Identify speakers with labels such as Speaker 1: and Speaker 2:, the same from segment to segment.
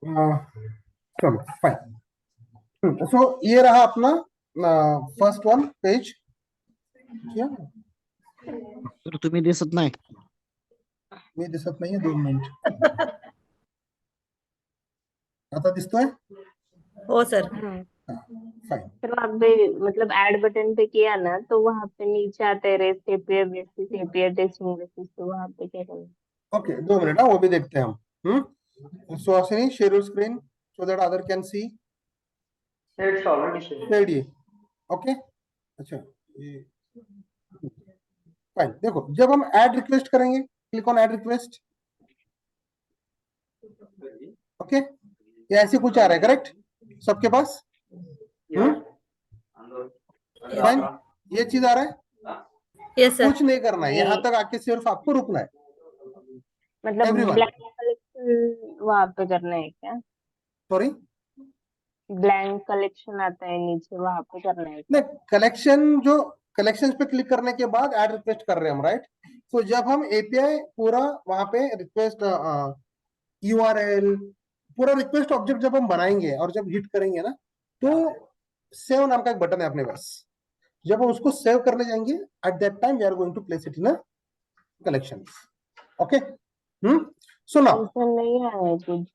Speaker 1: चलो फाइन। सो ये रहा अपना फर्स्ट वन पेज। क्या
Speaker 2: तर तुम्ही दिसत नाही.
Speaker 1: मी दिसत नाहीये, 2 मिनिट. आता दिसतोय?
Speaker 3: हो सर.
Speaker 1: फाइन.
Speaker 4: फिर वहाँ पे मतलब ऐड बटन पे किया ना तो वहाँ पे नीचे आता है rest API basis API testing basis, तो वहाँ पे क्या करना?
Speaker 1: ओके, 2 मिनट, हाँ वो भी देखते हैं हम. Suhasini, share your screen so that other can see.
Speaker 5: It's already shared.
Speaker 1: ये ओके. अच्छा, ये फाइन. देखो, जब हम ऐड रिक्वेस्ट करेंगे, click on add request. Okay, ये ऐसे कुछ आ रहा है, करेक्ट सबके पास? फाइन, ये चीज आ रहा है.
Speaker 3: Yes sir.
Speaker 1: कुछ नहीं करना है, यहाँ तक आके सिर्फ आपको रुकना है.
Speaker 4: मतलब
Speaker 1: Everyone.
Speaker 4: ब्लैंक कलेक्शन वहाँ पे करना है क्या?
Speaker 1: सॉरी,
Speaker 4: ब्लैंक कलेक्शन आता है नीचे, वहाँ पे करना है
Speaker 1: नहीं,
Speaker 4: क्या?
Speaker 1: कलेक्शन जो कलेक्शंस पे क्लिक करने के बाद ऐड रिक्वेस्ट कर रहे हैं हम, राइट? तो जब हम एपीआई पूरा वहां पे रिक्वेस्ट यूआरएल पूरा रिक्वेस्ट ऑब्जेक्ट जब हम बनाएंगे और जब हिट करेंगे ना, तो सेव नाम का एक बटन है अपने पास. जब हम उसको सेव करने जाएंगे, at that time we are going to place it in a collection. Okay. So now
Speaker 4: ऐसा नहीं आया कुछ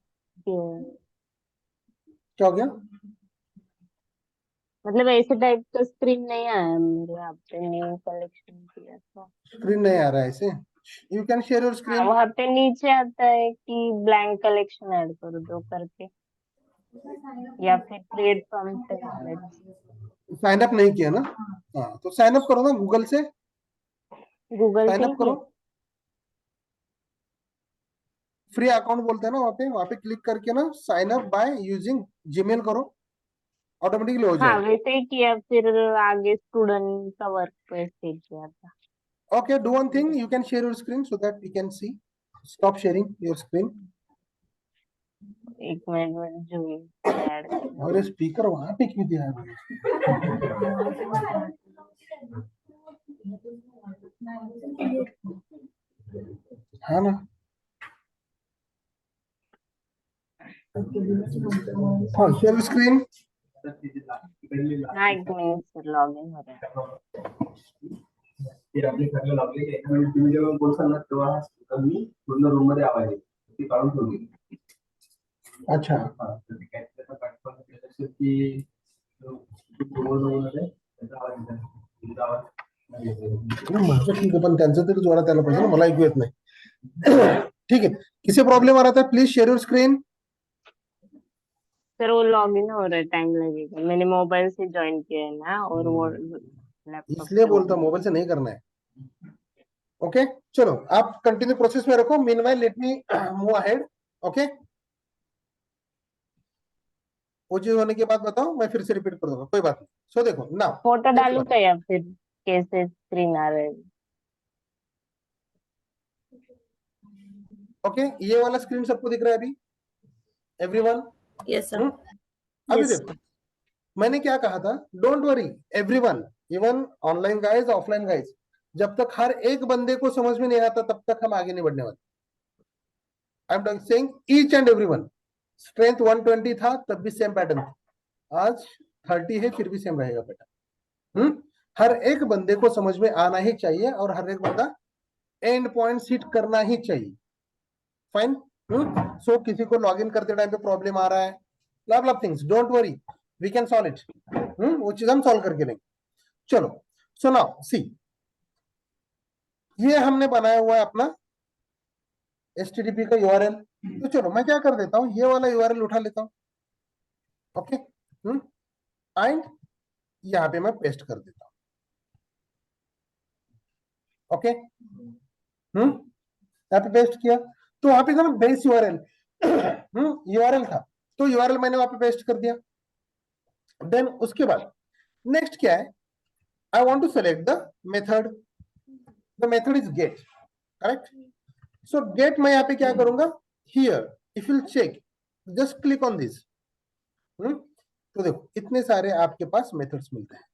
Speaker 1: क्या हो गया?
Speaker 4: मतलब ऐसे टाइप का स्क्रीन नहीं आया मेरे यहाँ पे, न्यू कलेक्शन किया था.
Speaker 1: स्क्रीन नहीं आ रहा है ऐसे? यू कैन शेयर योर
Speaker 4: हाँ,
Speaker 1: स्क्रीन.
Speaker 4: वहाँ पे नीचे आता है कि ब्लैंक कलेक्शन ऐड कर दो करके, या फिर create from templates.
Speaker 1: Sign up नहीं किया ना? हाँ, तो साइन अप करो ना गूगल से.
Speaker 4: गूगल
Speaker 1: साइन
Speaker 4: पे
Speaker 1: अप करो. फ्री अकाउंट बोलते हैं ना वहाँ पे क्लिक करके ना sign up by using Gmail करो, ऑटोमेटिकली हो
Speaker 4: हाँ
Speaker 1: जाएगा.
Speaker 4: वैसे ही किया, फिर आगे स्टूडेंट का वर्क प्लेस सेट किया था.
Speaker 1: Okay, do one thing, you can share your screen so that we can see. Stop sharing your screen.
Speaker 4: एक मिनट में जो ऐड
Speaker 1: और ये स्पीकर वहां पे क्यों दिया है? हाँ ना. हाँ, शेयर स्क्रीन.
Speaker 4: हाँ एक मिनट से लॉग इन हो रहा है.
Speaker 5: ते आपले सगळे लागले की एका मिनिट तुम्ही जेव्हा बोलसाल ना तेव्हा मी पूर्ण रूम मध्ये आवाज येईल ती काढून ठेवली.
Speaker 1: अच्छा,
Speaker 5: हा, तर ते काय त्याचा पाठवून त्याच्याशी ती त्याचा आवाज येतो. तुमचा आवाज नाही येत.
Speaker 1: माझं ठीक आहे, पण त्यांचं तरी जोरात यायला पाहिजे ना, मला ऐकू येत नाही. ठीक है, किसे प्रॉब्लम आ रहा था? Please share your screen.
Speaker 4: Sir वो लॉग इन हो रहा है, टाइम लगेगा. मैंने मोबाइल से ज्वाइन किया है ना, और वो लैपटॉप
Speaker 1: इसलिए
Speaker 4: से
Speaker 1: बोलता हूं, मोबाइल से नहीं करना है. ओके, चलो आप कंटिन्यू प्रोसेस में रखो. Meanwhile let me move ahead. Okay, वो चीज होने के बाद बताओ, मैं फिर से रिपीट कर दूंगा, कोई बात नहीं. सो देखो नाउ,
Speaker 4: फोटो डालू क्या या फिर कैसे स्क्रीन आ रहा है?
Speaker 1: ओके, ये वाला स्क्रीन सबको दिख रहा है अभी, एवरीवन?
Speaker 3: Yes sir.
Speaker 1: अभी
Speaker 3: यस.
Speaker 1: देखो, मैंने क्या कहा था? Don't worry everyone, even online guys, offline guys, जब तक हर एक बंदे को समझ में नहीं आता तब तक हम आगे नहीं बढ़ने वाले. I am saying each and everyone. Strength 120 था तब भी सेम पैटर्न था, आज 30 है फिर भी सेम रहेगा पैटर्न. हर एक बंदे को समझ में आना ही चाहिए और हर एक बंदा एंड पॉइंट हिट करना ही चाहिए. फाइन. सो किसी को लॉगिन करते टाइम पे प्रॉब्लम आ रहा है, love things, don't worry, we can solve it. वो चीज हम सॉल्व करके लेंगे. चलो, सो नाउ सी, ये हमने बनाया हुआ है अपना HTTP का यूआरएल. तो चलो मैं क्या कर देता हूं, ये वाला यूआरएल उठा लेता हूं. ओके, एंड यहाँ पे मैं पेस्ट कर देता हूं. ओके, यहाँ पे पेस्ट किया तो वहां पे था ना बेस यूआरएल. यूआरएल था, तो यूआरएल मैंने वहां पे पेस्ट कर दिया. देन उसके बाद नेक्स्ट क्या है? I want to select the method. The method is get, correct? So get मैं यहाँ पे क्या करूंगा? Here if you check, just click on this. तो देखो इतने सारे आपके पास मेथड्स मिलते हैं.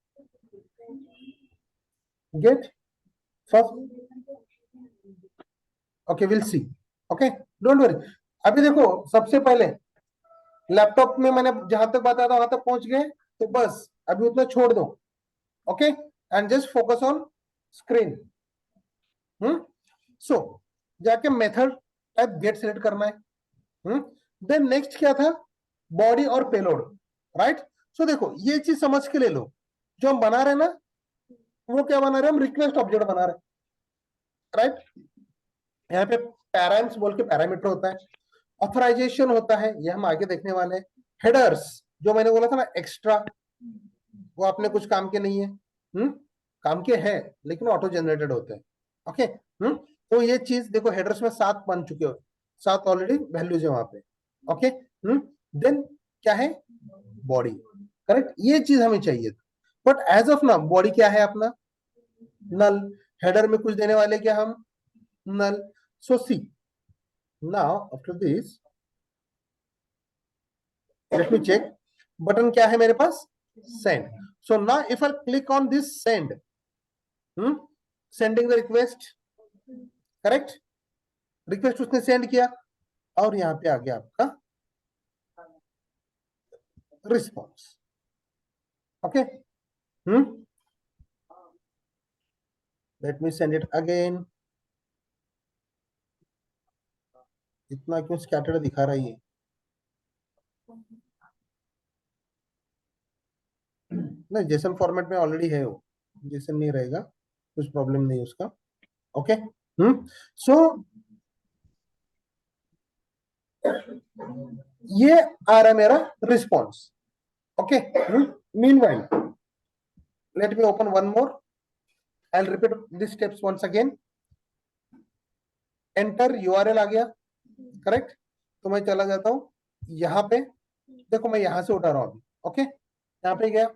Speaker 1: Get first. Okay, will see. Okay, don't worry. अभी देखो, सबसे पहले लैपटॉप में मैंने जहां तक बताया था वहां तक पहुंच गए, तो बस अभी उतना छोड़ दो, okay, and just focus on screen. So जाके मेथड टाइप गेट सेलेक्ट करना है। देन नेक्स्ट क्या था, बॉडी और पेलोड, राइट। सो देखो ये चीज समझ के ले लो, जो हम बना रहे हैं ना, वो क्या बना रहे हैं, हम रिक्वेस्ट ऑब्जेक्ट बना रहे हैं, राइट। यहाँ पे पैराम्स बोल के पैरामीटर होता है, ऑथराइजेशन होता है, ये हम आगे देखने वाले हैं। हेडर्स जो मैंने बोला था ना एक्स्ट्रा, वो अपने कुछ काम के नहीं है, काम के हैं लेकिन ऑटो जनरेटेड होते हैं, ओके। तो ये चीज देखो, हेडर्स में 7 बन चुके हो, 7 ऑलरेडी वैल्यूज है वहां पे, ओके। देन क्या है, बॉडी, करेक्ट, ये चीज हमें चाहिए था, but as of now body क्या है अपना, नल। हेडर में कुछ देने वाले क्या हम, null. So see now after this let me check, button क्या है मेरे पास, send. So now if I click on this send, sending the request, correct, request उसने सेंड किया, और यहां पे आ गया आपका response, okay. Let me send it again. इतना क्यों स्कैटर्ड दिखा रहा है ये, नहीं जेसन फॉर्मेट में ऑलरेडी है वो, जेसन नहीं रहेगा, कुछ प्रॉब्लम नहीं उसका, ओके। सो ये आ रहा है मेरा response, okay. Meanwhile let me open one more, I will repeat this steps once again. Enter URL आ गया, करेक्ट, तो मैं चला जाता हूं यहां पे, देखो मैं यहां से उठा रहा हूं अभी, ओके। यहां पे गया,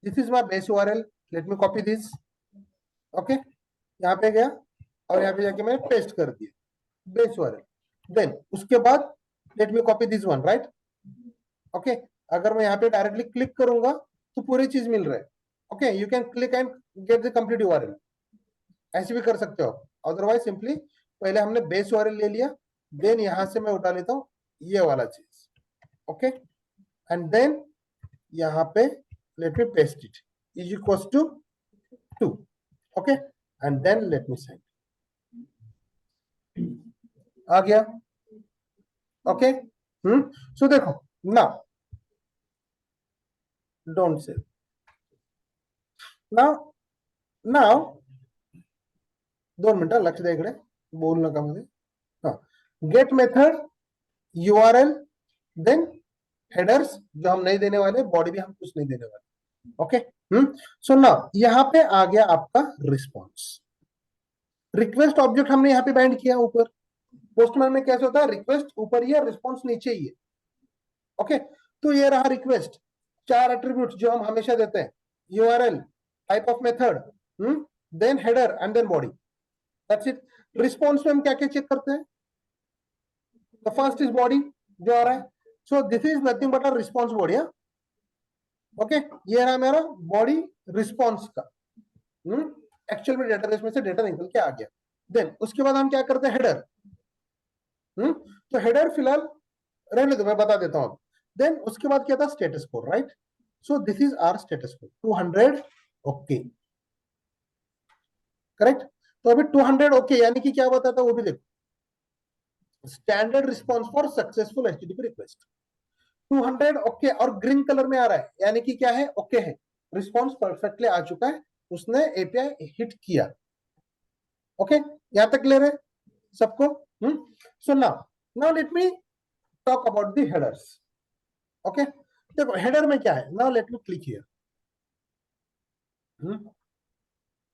Speaker 1: this is my base URL, let me copy this, okay. यहाँ पे गया और यहाँ पे जाके मैंने पेस्ट कर दिया बेस यूआरएल। देन उसके बाद let me copy this one, right, okay. अगर मैं यहाँ पे डायरेक्टली क्लिक करूंगा तो पूरी चीज मिल रहा है, okay. You can click and get the complete URL, ऐसे भी कर सकते हो, अदरवाइज सिंपली पहले हमने बेस यूआरएल ले लिया, देन यहां से मैं उठा लेता हूँ ये वाला चीज, ओके, एंड देन यहाँ पे let me paste it, is equals to 2, okay, and then let me send, आ गया, ओके। सो देखो now don't save, now now 2 minute लक्ष दे इकडे, बोल नका मध्ये, हाँ, get method URL, then headers जो हम नहीं देने वाले, बॉडी भी हम कुछ नहीं देने वाले, ओके। सो नाउ यहाँ पे आ गया आपका रिस्पॉन्स, रिक्वेस्ट ऑब्जेक्ट हमने यहाँ पे बाइंड किया ऊपर, पोस्टमैन में कैसे होता है, रिक्वेस्ट ऊपर ही है, रिस्पॉन्स नीचे ही है, ओके। तो ये रहा रिक्वेस्ट, 4 एट्रीब्यूट जो हम हमेशा देते हैं, URL, type of method, then header and then body, that's it. Response में हम क्या क्या चेक करते हैं, द फर्स्ट इज बॉडी जो आ रहा है, सो this is nothing but a response body, okay. ये रहा मेरा बॉडी रिस्पॉन्स का, एक्चुअल में डेटाबेस में से डेटा निकल के आ गया। देन उसके बाद हम क्या करते हैं, हेडर, तो हेडर फिलहाल रहने दो, मैं बता देता हूं। देन उसके बाद क्या था, status code, right. So this is our status code 200, okay, correct. तो अभी 200 ओके यानी कि क्या बताता है वो भी देखो, standard response for successful HTTP request, 200 okay, और ग्रीन कलर में आ रहा है यानी कि क्या है, ओके है, रिस्पॉन्स परफेक्टली आ चुका है, उसने एपीआई हिट किया, ओके। यहां तक ले रहे सबको, so now let me talk about the headers, okay. देखो हेडर में क्या है, now let me click here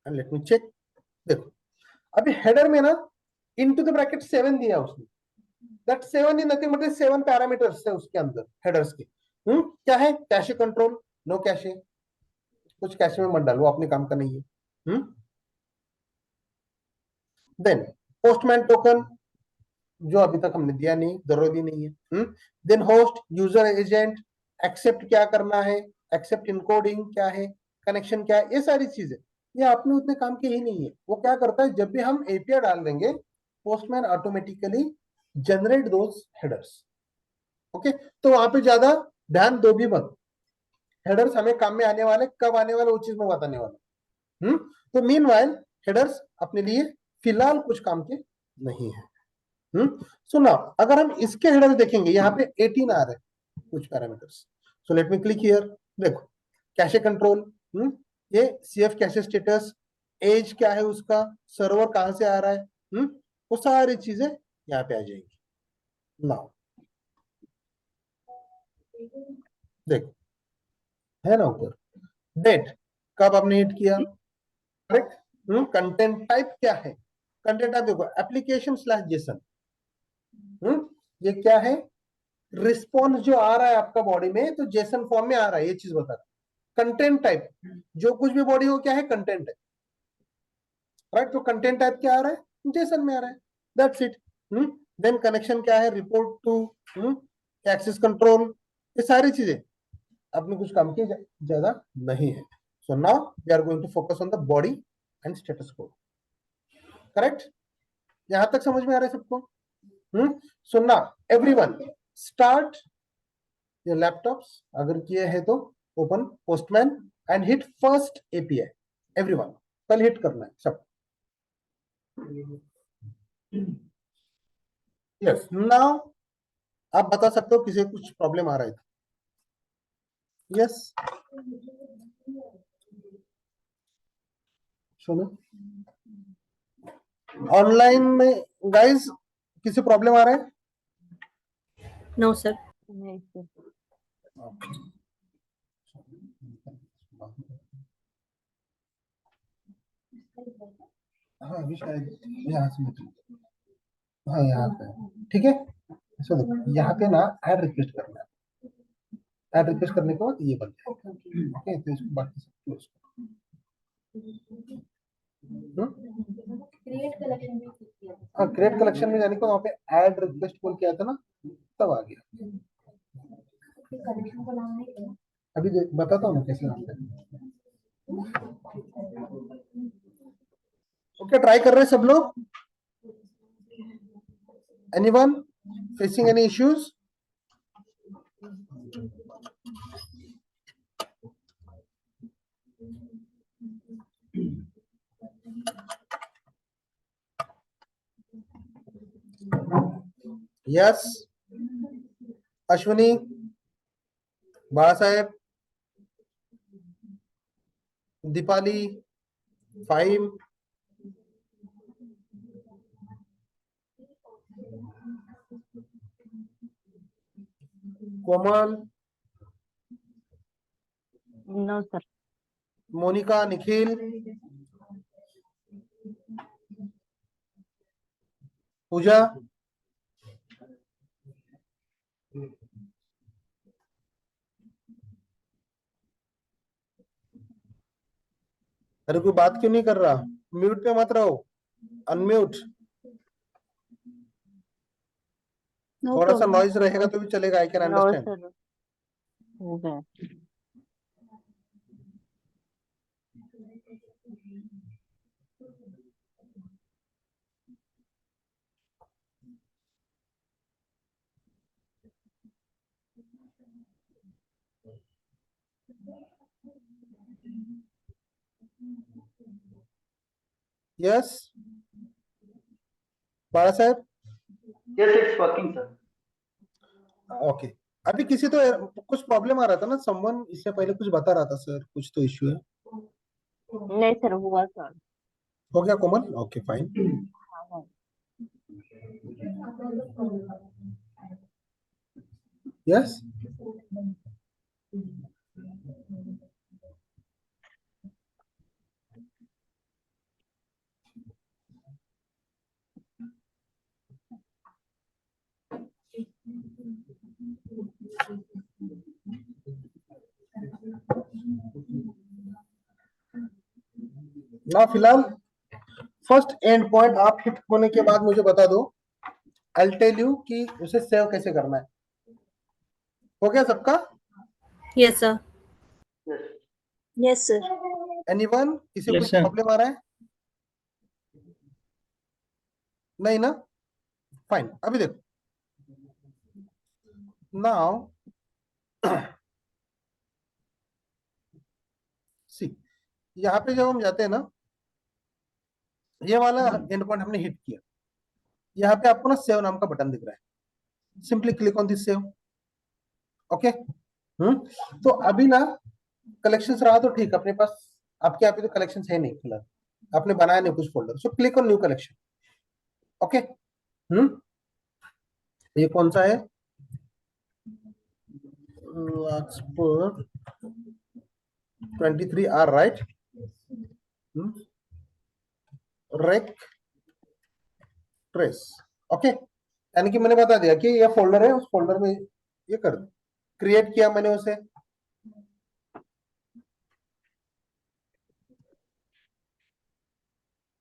Speaker 1: and let me check. देखो अभी हेडर में ना इनटू द ब्रैकेट 7 दिया उसने, that 7 is nothing but 7 parameters है उसके अंदर हेडर्स के, क्या है, कैशे कंट्रोल, नो कैशे, कुछ कैशे में मत डालो, अपने काम का नहीं है। देन पोस्टमैन टोकन जो अभी तक हमने दिया नहीं, जरूरी नहीं है। Then host, user agent, accept क्या करना है, एक्सेप्ट इनकोडिंग क्या है, कनेक्शन क्या है, ये सारी चीजें ये आपने उतने काम के ही नहीं है। वो क्या करता है, जब भी हम एपीआई डाल देंगे postman automatically generate those headers, okay, तो वहां पे ज्यादा ध्यान दो भी मत। हेडर्स हमें काम में आने वाले, कब आने वाले वो चीज मैं बताने वाला। तो मीनवाइल हेडर्स अपने लिए फिलहाल कुछ काम के नहीं है। सुना, अगर हम इसके हेडर्स देखेंगे, यहाँ पे 18 आ रहे हैं कुछ parameters. So let me click here. देखो, कैशे कंट्रोल, ये सीएफ कैशे स्टेटस, एज क्या है उसका, सर्वर कहां से आ रहा है, वो सारी चीजें यहाँ पे आ जाएंगी। नाउ देखो, है ना ऊपर डेट, कब आपने हिट किया, करेक्ट। कंटेंट टाइप क्या है, कंटेंट टाइप देखो एप्लीकेशन स्लैश जेसन। ये क्या है, रिस्पॉन्स जो आ रहा है आपका बॉडी में, तो जेसन फॉर्म में आ रहा है, ये चीज बता रहा। कंटेंट टाइप, जो कुछ भी बॉडी हो क्या है, कंटेंट है, राइट। तो कंटेंट टाइप क्या आ रहा है, जेसन में आ रहा है, दैट्स इट। देन कनेक्शन क्या है, रिपोर्ट टू, एक्सेस कंट्रोल, ये सारी चीजें अपने कुछ काम की ज्यादा नहीं है। So now we are going to focus on the body and status code, correct. यहां तक समझ में आ रहा है सबको? So now everyone start your laptops, अगर किए हैं तो open Postman and hit first API. Everyone कल हिट करना है सब। यस, नाउ आप बता सकते हो किसी को कुछ प्रॉब्लम आ रहा है? यस, सुनो, ऑनलाइन में गाइस किसी प्रॉब्लम आ रहा है?
Speaker 3: No, sir.
Speaker 4: नहीं सर।
Speaker 1: हाँ अभी शायद यहाँ से हाँ यहाँ पे, ठीक है। सो देखो यहाँ पे ना ऐड रिक्वेस्ट करना है, ऐड रिक्वेस्ट करने के बाद ये बन जाएगा। ओके, तो इसको बाकी सब क्लोज हाँ, क्रिएट कलेक्शन में जाने को वहाँ पे ऐड रिक्वेस्ट बोल के आया था ना, तब आ गया। अभी बताता हूँ कैसे आता है। ओके, ट्राई कर रहे हैं सब लोग? Anyone facing any issues? Yes, Ashwini, Balasaheb, Deepali, Fahim, Komal,
Speaker 4: no sir.
Speaker 1: Monika, Nikhil, Pooja, अरे कोई बात क्यों नहीं कर रहा? म्यूट पे मत रहो, अनम्यूट। थोड़ा सा नॉइज रहेगा तो भी चलेगा, I can
Speaker 4: no
Speaker 1: understand.
Speaker 4: Sir, हो गया।
Speaker 1: Yes, Bala Saheb,
Speaker 5: Yes, it's working, sir.
Speaker 1: Okay. अभी किसी तो कुछ प्रॉब्लम आ रहा था ना, समवन इससे पहले कुछ बता रहा था सर, कुछ तो इश्यू है।
Speaker 4: नहीं सर, हुआ सर।
Speaker 1: हो गया कोमल? Okay fine.
Speaker 4: हाँ,
Speaker 1: यस, ना फिलहाल फर्स्ट एंड पॉइंट आप हिट होने के बाद मुझे बता दो, आई टेल यू कि उसे सेव कैसे करना है। हो गया सबका?
Speaker 3: Yes, sir.
Speaker 5: Yes.
Speaker 3: Yes, sir.
Speaker 1: Anyone किसी को
Speaker 2: Yes,
Speaker 1: कुछ
Speaker 2: sir.
Speaker 1: प्रॉब्लम आ रहा है? नहीं ना, फाइन। अभी देखो, नाउ सी, यहाँ पे जब हम जाते हैं ना, ये वाला एंड पॉइंट हमने हिट किया, यहाँ पे आपको ना सेव नाम का बटन दिख रहा है, simply click on this save. Okay, तो अभी ना कलेक्शंस रहा तो ठीक, अपने पास आपके यहाँ पे तो कलेक्शंस है नहीं फिलहाल, आपने बनाया नहीं कुछ folder, so click on new collection. Okay, ये कौन सा है? Larkspur 23R, right? रेक ट्रेस। ओके, यानी कि मैंने बता दिया कि ये फोल्डर है, उस फोल्डर में ये कर क्रिएट किया मैंने उसे,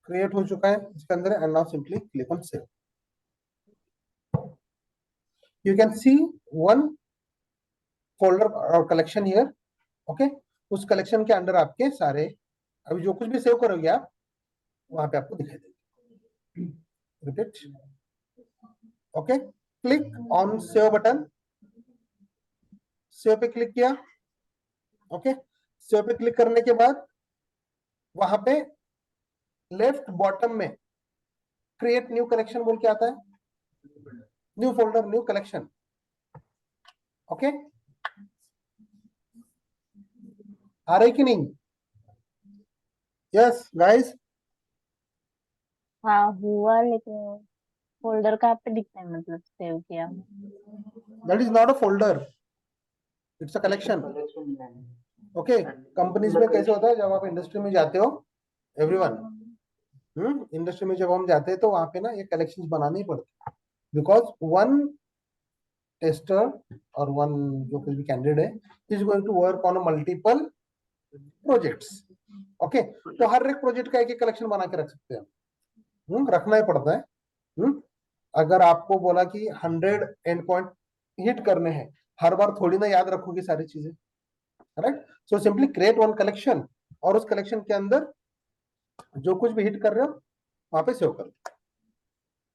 Speaker 1: क्रिएट हो चुका है इसके अंदर, and now simply click on save. You can see one folder और कलेक्शन हियर। ओके, उस कलेक्शन के अंदर आपके सारे अभी जो कुछ भी सेव करोगे आप वहां पे आपको दिखाई देगा। Repeat. Okay, click on save button, save पे क्लिक किया। ओके, सेव पे क्लिक करने के बाद वहां पे लेफ्ट बॉटम में क्रिएट न्यू कलेक्शन बोल के आता है, new folder new collection. Okay, आ रही कि नहीं? यस गाइस,
Speaker 4: हाँ हुआ, लेकिन फोल्डर कहाँ पे दिखता है, मतलब सेव किया?
Speaker 1: That is not a folder, it's a collection. Okay, companies में कैसे होता है, जब आप इंडस्ट्री में जाते हो एवरीवन, इंडस्ट्री में जब हम जाते हैं तो वहां पे ना ये कलेक्शंस बनाने ही पड़ते, बिकॉज वन टेस्टर और वन जो कुछ भी कैंडिडेट है is going to work on multiple projects. Okay, तो हर एक प्रोजेक्ट का एक कलेक्शन बना के रख सकते हैं, रखना ही पड़ता है। अगर आपको बोला कि 100 एंड पॉइंट हिट करने हैं, हर बार थोड़ी ना याद रखोगी सारी चीजें, right? So simply create one collection, और उस कलेक्शन के अंदर जो कुछ भी हिट कर रहे हो वहां पे सेव कर दो।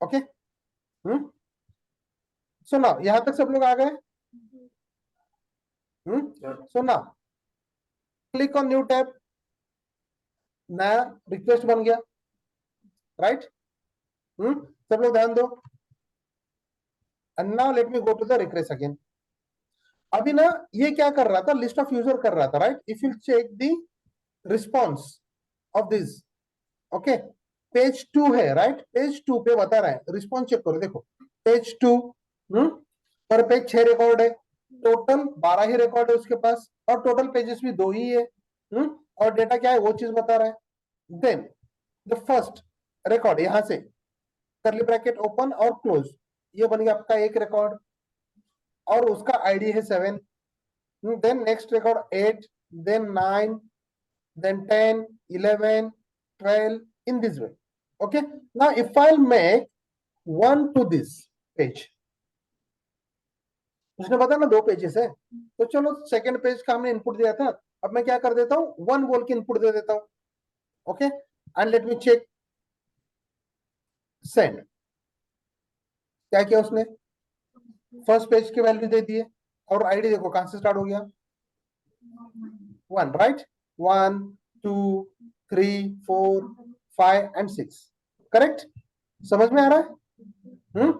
Speaker 1: ओके, सो नाउ यहां तक सब लोग आ गए? So now click on new tab, नया रिक्वेस्ट बन गया, राइट? सब लोग ध्यान दो, and now let me go to the request again. अभी ना ये क्या कर रहा था, लिस्ट ऑफ यूजर कर रहा था, right? If you check the response of this, okay, page 2 है, राइट? पेज 2 पे बता रहा है, रिस्पॉन्स चेक करो, देखो पेज 2 पर पेज 6 रिकॉर्ड है, टोटल 12 ही रिकॉर्ड है उसके पास, और टोटल पेजेस भी 2 ही है, और डेटा क्या है वो चीज बता रहा है। देन द फर्स्ट रिकॉर्ड, यहां से करली ब्रैकेट ओपन और क्लोज, ये बन गया आपका एक रिकॉर्ड, और उसका आईडी है 7। Then next record 8, then 9, then 10, 11, 12, in this way. Okay, now if I'll make one to this page, उसने बताया ना 2 पेजेस है, तो चलो सेकंड पेज का हमने इनपुट दिया था, अब मैं क्या कर देता हूं, 1 बोल के इनपुट दे देता हूं। Okay, and let me check send, क्या किया उसने, फर्स्ट पेज की वैल्यू दे दिए, और आईडी देखो कहां से स्टार्ट हो गया, 1, राइट? 1, 2, 3, 4, 5 and 6, correct? समझ में आ रहा है?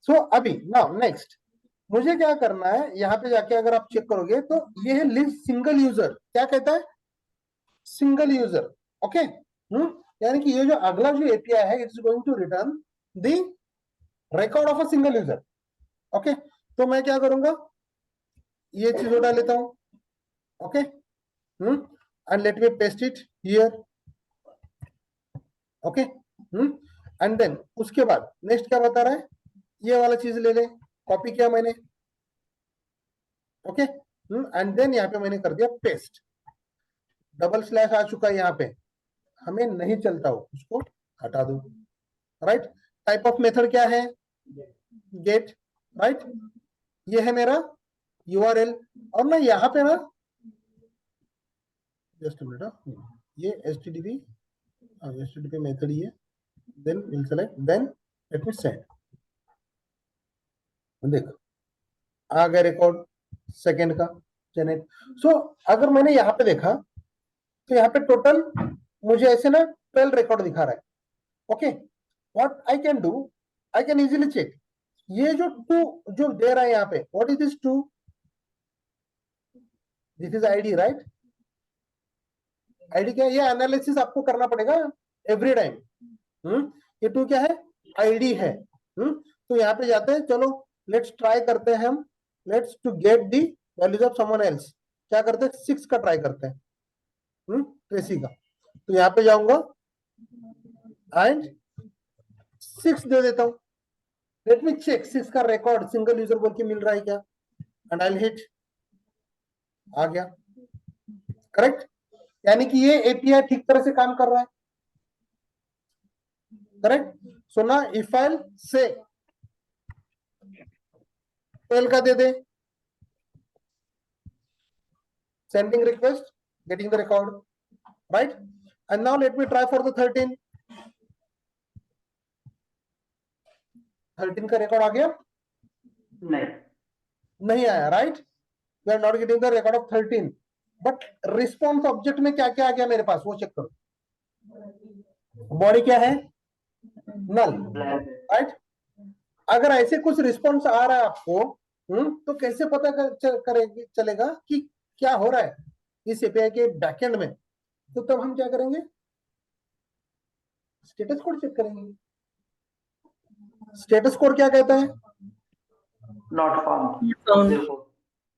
Speaker 1: सो अभी नाउ नेक्स्ट मुझे क्या करना है, यहाँ पे जाके अगर आप चेक करोगे तो ये है लिस्ट सिंगल यूजर, क्या कहता है, सिंगल यूजर। ओके, यानी कि ये जो अगला जो एपीआई है, it's going to return the record of a single user. Okay, तो मैं क्या करूंगा, ये चीज उठा लेता हूं। Okay, and let me paste it here. Okay, and then उसके बाद नेक्स्ट क्या बता रहा है, ये वाला चीज ले ले, कॉपी किया मैंने। ओके, एंड देन यहाँ पे मैंने कर दिया पेस्ट, डबल स्लैश आ चुका है यहाँ पे, हमें नहीं चलता हो उसको हटा दो, राइट? टाइप ऑफ मेथड क्या है, गेट, राइट? ये है मेरा यूआरएल, और ना यहाँ पे ना जस्ट मिनट, ये एचटीटीपी मेथड ही है, then will select, then let me send. देखो आ गया रिकॉर्ड सेकंड का जनरेट। सो अगर मैंने यहाँ पे देखा तो यहाँ पे टोटल मुझे ऐसे ना 12 रिकॉर्ड दिखा रहा है। Okay, what I can do, I can easily check ये जो 2 जो दे रहा है यहाँ पे, what is this 2, this is ID right. ID क्या है, ये एनालिसिस आपको करना पड़ेगा एवरी टाइम। ये 2 क्या है, आईडी है। तो यहाँ पे जाते हैं, चलो लेट्स ट्राई करते हैं हम, let's to get the values of someone else. क्या करते हैं, 6 का ट्राई करते हैं, ट्रेसी का। तो यहाँ पे जाऊंगा एंड 6 दे देता हूं। लेट मी चेक 6 का रिकॉर्ड सिंगल यूजर बोल के मिल रहा है क्या, एंड आई हिट, आ गया करेक्ट। यानी कि ये एपीआई ठीक तरह से काम कर रहा है, करेक्ट। सो ना इफ आई से 12 का दे दे, sending request, getting the record, right? And now let me try for the 13. 13 का रिकॉर्ड आ गया, नहीं आया, right. We are not getting the record of 13, but response object में क्या क्या आ गया मेरे पास, वो चेक करो। बॉडी क्या है, नल, राइट। अगर ऐसे कुछ रिस्पॉन्स आ रहा है आपको, तो कैसे पता करेंगे चलेगा कि क्या हो रहा है इस एपीआई के बैकएंड में। तो तब हम क्या करेंगे, स्टेटस कोड चेक करेंगे। स्टेटस कोड क्या कहता है,
Speaker 5: Not found.
Speaker 3: Found.
Speaker 5: Therefore,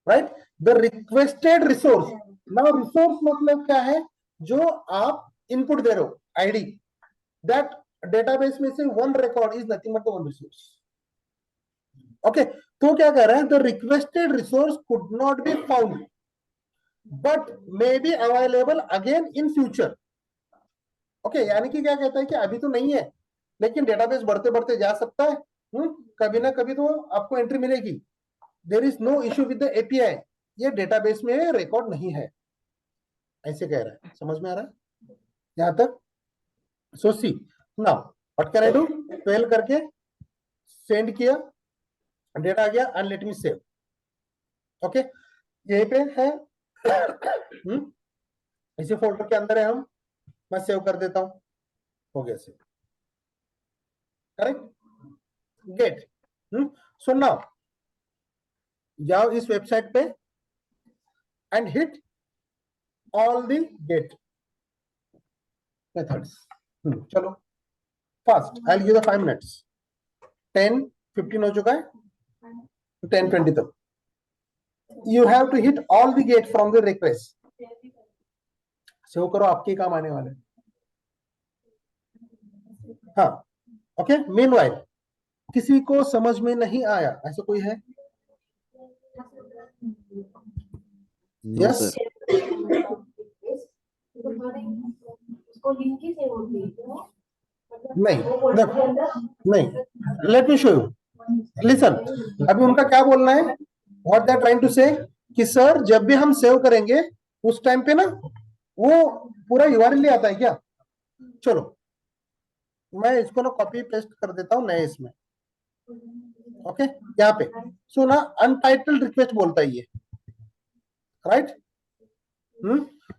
Speaker 1: right, the requested resource. Now resource मतलब क्या है, जो आप इनपुट दे रहे हो, आईडी, दैट डेटाबेस में से 1 record is nothing but the 1 resource. Okay, तो क्या कह रहा है, the requested resource could not be found but may be available again in future. Okay, यानी कि क्या कहता है कि अभी तो नहीं है, लेकिन डेटाबेस बढ़ते बढ़ते जा सकता है, कभी ना कभी तो आपको एंट्री मिलेगी। There is no issue with the API, ये डेटाबेस में रिकॉर्ड नहीं है, ऐसे कह रहा है। समझ में आ रहा है यहां तक। So see now what can I do, 12 करके सेंड किया, डेटा आ गया, and let me save. Okay, यहीं पे है, इसी फोल्डर के अंदर है, हम मैं सेव कर देता हूं, हो गया save, correct. Get, so now जाओ इस वेबसाइट पे and hit all the get methods. चलो fast, I will give the 5 minutes. 10:15 हो चुका है, 10:20 तक। You have to hit all the get from the request. Save करो, आपके काम आने वाले। हाँ, ओके। मीनवाइल किसी को समझ में नहीं आया, ऐसा कोई है?
Speaker 2: No
Speaker 1: yes,
Speaker 2: sir.
Speaker 1: नहीं, नहीं, let me show you, listen. अभी उनका क्या बोलना है, what they are trying to say, कि सर जब भी हम सेव करेंगे उस टाइम पे ना वो पूरा यूआरएल ले आता है क्या। चलो मैं इसको ना कॉपी पेस्ट कर देता हूं नए इसमें। ओके, यहाँ पे सो ना अनटाइटल्ड रिक्वेस्ट बोलता है ये, राइट।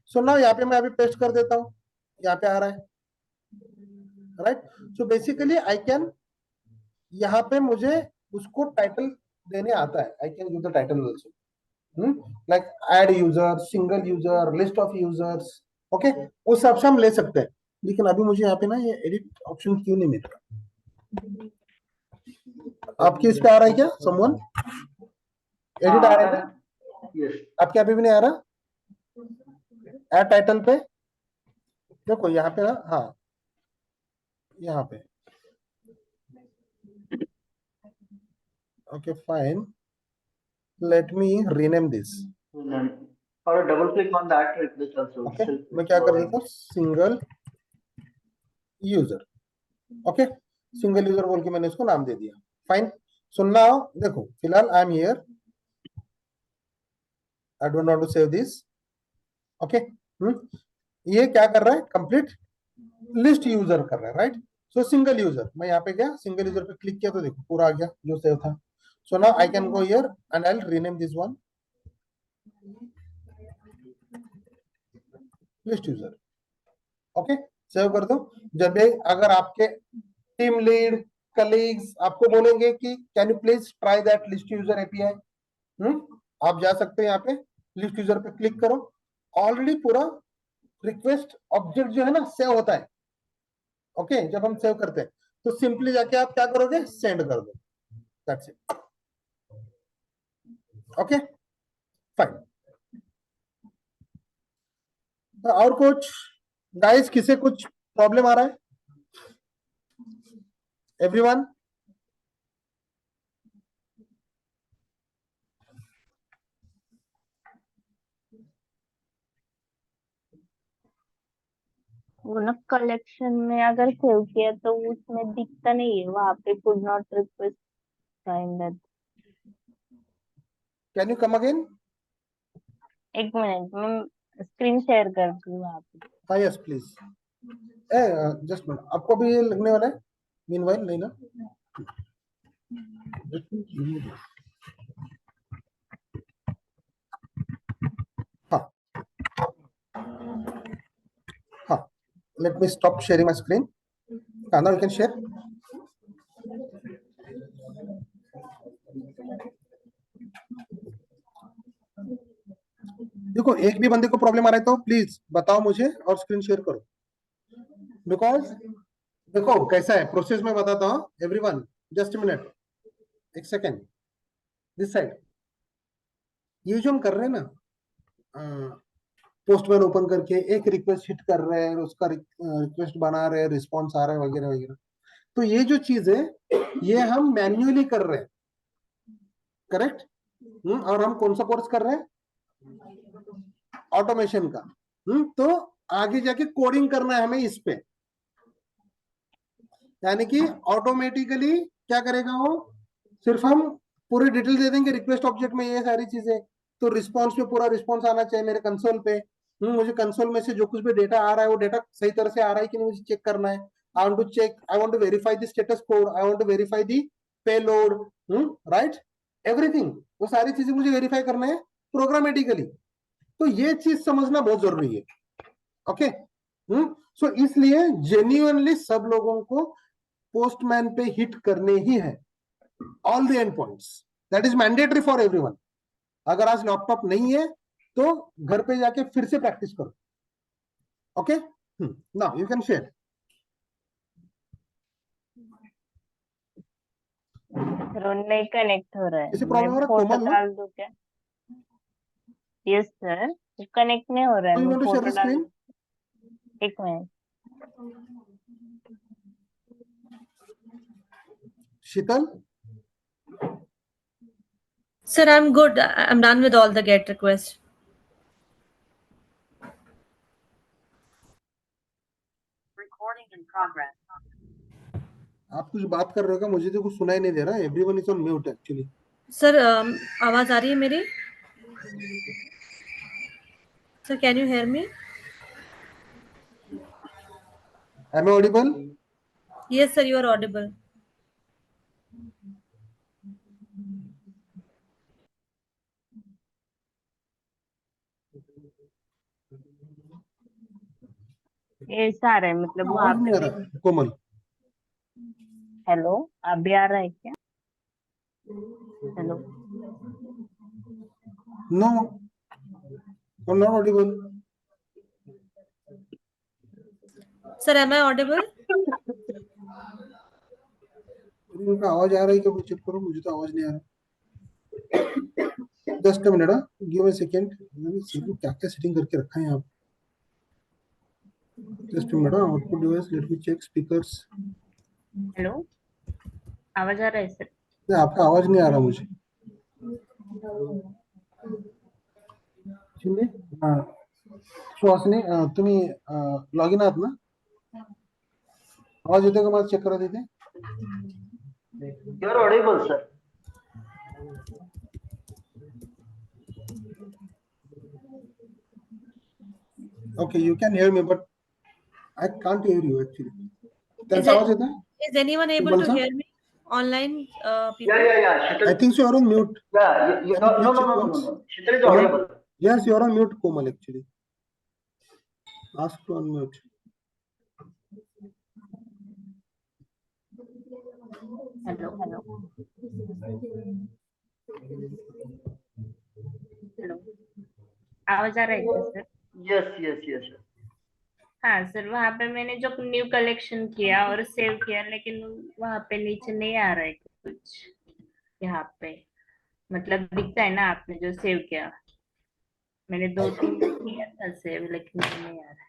Speaker 1: सो ना यहाँ पे मैं अभी पेस्ट कर देता हूं, यहाँ पे आ रहा है, right. So basically I can, यहाँ पे मुझे उसको टाइटल देने आता है, I can give the title also, like add user, single user, list of users. Okay, उस हिसाब से हम ले सकते हैं। लेकिन अभी मुझे यहाँ पे ना ये एडिट ऑप्शन क्यों नहीं मिल रहा? आपकी इस पे आ रहा है क्या, समवन एडिट आ रहा है क्या?
Speaker 5: yes.
Speaker 1: आपके अभी भी नहीं आ रहा? ऐड टाइटल पे देखो, यहाँ पे ना, हाँ यहाँ पे, okay fine, let me rename this.
Speaker 5: Or double click on that request also.
Speaker 1: Okay, मैं क्या कर देता हूँ, single user. Okay, single user बोल के मैंने उसको नाम दे दिया, फाइन। सो नाउ देखो, फिलहाल I am here, I don't want to save this. Okay, ये क्या कर रहा है, कंप्लीट लिस्ट यूजर कर रहा है, राइट। सो सिंगल यूजर, मैं यहाँ पे गया, सिंगल यूजर पे क्लिक किया तो देखो पूरा आ गया जो सेव था। So now I can go here and I'll rename this one list user. Okay, save कर दो. जब भी अगर आपके टीम लीड कलीग्स आपको बोलेंगे कि can you please try that list user API, आप जा सकते हैं यहाँ पे लिस्ट यूजर पे क्लिक करो. ऑलरेडी पूरा रिक्वेस्ट ऑब्जेक्ट जो है ना सेव होता है. ओके, जब हम सेव करते हैं तो सिंपली जाके आप क्या करोगे, सेंड कर दो. That's it. Okay fine. और कुछ गाइस, किसे कुछ प्रॉब्लम आ रहा है? एवरीवन?
Speaker 4: वो ना कलेक्शन में अगर सेव किया तो उसमें दिखता नहीं है, वहां पे could not request find that.
Speaker 1: Can you come again?
Speaker 4: एक मिनट, मैं स्क्रीन शेयर करती हूँ वहां पे.
Speaker 1: हाँ यस प्लीज. जस्ट मिनट, आपको भी ये लगने वाला है मीनवाइल, नहीं ना? हाँ हाँ, let me stop sharing my screen. Now you can share. देखो, एक भी बंदे को प्रॉब्लम आ रहा है तो प्लीज बताओ मुझे और स्क्रीन शेयर करो. बिकॉज देखो कैसा है प्रोसेस, में बताता हूँ. एवरीवन जस्ट मिनट, एक सेकेंड. दिस साइड ये जो हम कर रहे हैं ना, पोस्टमैन ओपन करके एक रिक्वेस्ट हिट कर रहे हैं, उसका रिक्वेस्ट बना रहे हैं, रिस्पॉन्स आ रहा है वगैरह वगैरह. तो ये जो चीज है ये हम मैन्युअली कर रहे हैं, करेक्ट. और हम कौन सा कोर्स कर रहे हैं? ऑटोमेशन का. तो आगे जाके कोडिंग करना है हमें इस पे, यानी कि ऑटोमेटिकली क्या करेगा वो, सिर्फ हम पूरी डिटेल दे देंगे रिक्वेस्ट ऑब्जेक्ट में ये सारी चीजें, तो रिस्पॉन्स पे पूरा रिस्पॉन्स आना चाहिए मेरे कंसोल पे. मुझे कंसोल में से जो कुछ भी डेटा आ रहा है वो डेटा सही तरह से आ रहा है कि नहीं मुझे चेक करना है. I want to check, I want to verify the status code, I want to verify the payload, right, everything. वो सारी चीजें मुझे वेरीफाई करना है प्रोग्रामेटिकली. तो ये चीज समझना बहुत जरूरी है. ओके, सो इसलिए जेन्युइनली सब लोगों को पोस्टमैन पे हिट करने ही है all the end points. That is mandatory for everyone. अगर आज लैपटॉप नहीं है तो घर पे जाके फिर से प्रैक्टिस करो. Okay, now you can share.
Speaker 4: नहीं कनेक्ट हो रहा है.
Speaker 1: किसी प्रॉब्लम हो
Speaker 4: मैं
Speaker 1: रहा है?
Speaker 4: फोटो
Speaker 1: कोमल ना?
Speaker 4: डाल दूं क्या? यस सर, कनेक्ट नहीं हो रहा है.
Speaker 1: Do you
Speaker 4: मैं
Speaker 1: want to share
Speaker 4: photo
Speaker 1: the
Speaker 4: डाल.
Speaker 1: screen?
Speaker 4: एक minute.
Speaker 1: Sheetal?
Speaker 3: Sir, I'm good. I'm done with all the GET requests.
Speaker 2: Recording in progress.
Speaker 1: आप कुछ बात कर रहे हो क्या? मुझे तो कुछ सुनाई नहीं दे रहा. Everyone is on mute actually.
Speaker 3: Sir, आवाज आ रही है मेरी? Sir, can you hear me?
Speaker 1: Am I audible?
Speaker 3: Yes, sir, you are audible.
Speaker 4: ऐसा आ रहा है, मतलब वहां
Speaker 1: आवाज नहीं आ
Speaker 4: पे.
Speaker 1: रहा है, कोमल.
Speaker 4: हेलो, अभी आ रहा है क्या? Hello.
Speaker 1: No, I'm not audible.
Speaker 3: Sir, am I audible?
Speaker 1: उनका आवाज आ रहा है क्या? कुछ चेक करो, मुझे तो आवाज नहीं आ रहा. Just a minute, give me second. क्या क्या सेटिंग करके रखा है यहाँ. Just a minute. Output device, let me check speakers.
Speaker 4: Hello, आवाज आ रहा है सर?
Speaker 1: नहीं, आपका आवाज नहीं आ रहा मुझे. चिंदे, सुहासिनी, तुम्ही लॉग इन आहात ना? आवाज येतोय का? मला चेक करा तिथे.
Speaker 6: You are audible, sir.
Speaker 1: Okay, you can hear me, but I can't hear you actually. त्यांचा आवाज येतोय?
Speaker 3: Is anyone able
Speaker 1: बोल
Speaker 3: to
Speaker 1: sir.
Speaker 3: hear me? online people.
Speaker 6: Yeah.
Speaker 1: I
Speaker 6: Sheetal.
Speaker 1: think so you're on mute.
Speaker 6: Yeah.
Speaker 1: Can you
Speaker 6: No.
Speaker 1: please check once?
Speaker 6: Sheetal is
Speaker 1: Komal?
Speaker 6: audible.
Speaker 1: Yes, you're on mute, Komal, actually. Ask to unmute.
Speaker 4: Hello hello hello आवाज आ रहा है क्या sir?
Speaker 6: Yes.
Speaker 4: हाँ sir, वहाँ पे मैंने जो न्यू कलेक्शन किया और सेव किया, लेकिन वहाँ पे नीचे नहीं आ रहा है कुछ। यहाँ पे मतलब दिखता है ना आपने जो सेव किया, मैंने 2-3 किया था सेव, लेकिन नहीं आ रहा है।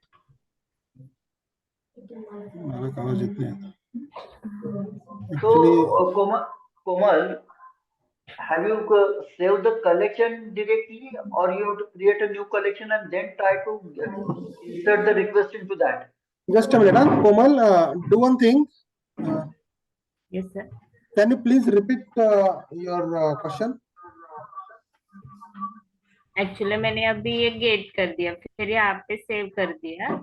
Speaker 1: हमारा कहाँ जितने हैं।
Speaker 6: So,
Speaker 1: Actually,
Speaker 6: Komal, have you saved the collection directly, or you have to create a new collection and then try to insert the request into that?
Speaker 1: just a minute, huh? Komal, do one thing.
Speaker 4: Yes sir.
Speaker 1: Can you please repeat your question?
Speaker 4: Actually मैंने अभी ये gate कर दिया, फिर यहाँ पे save कर दिया,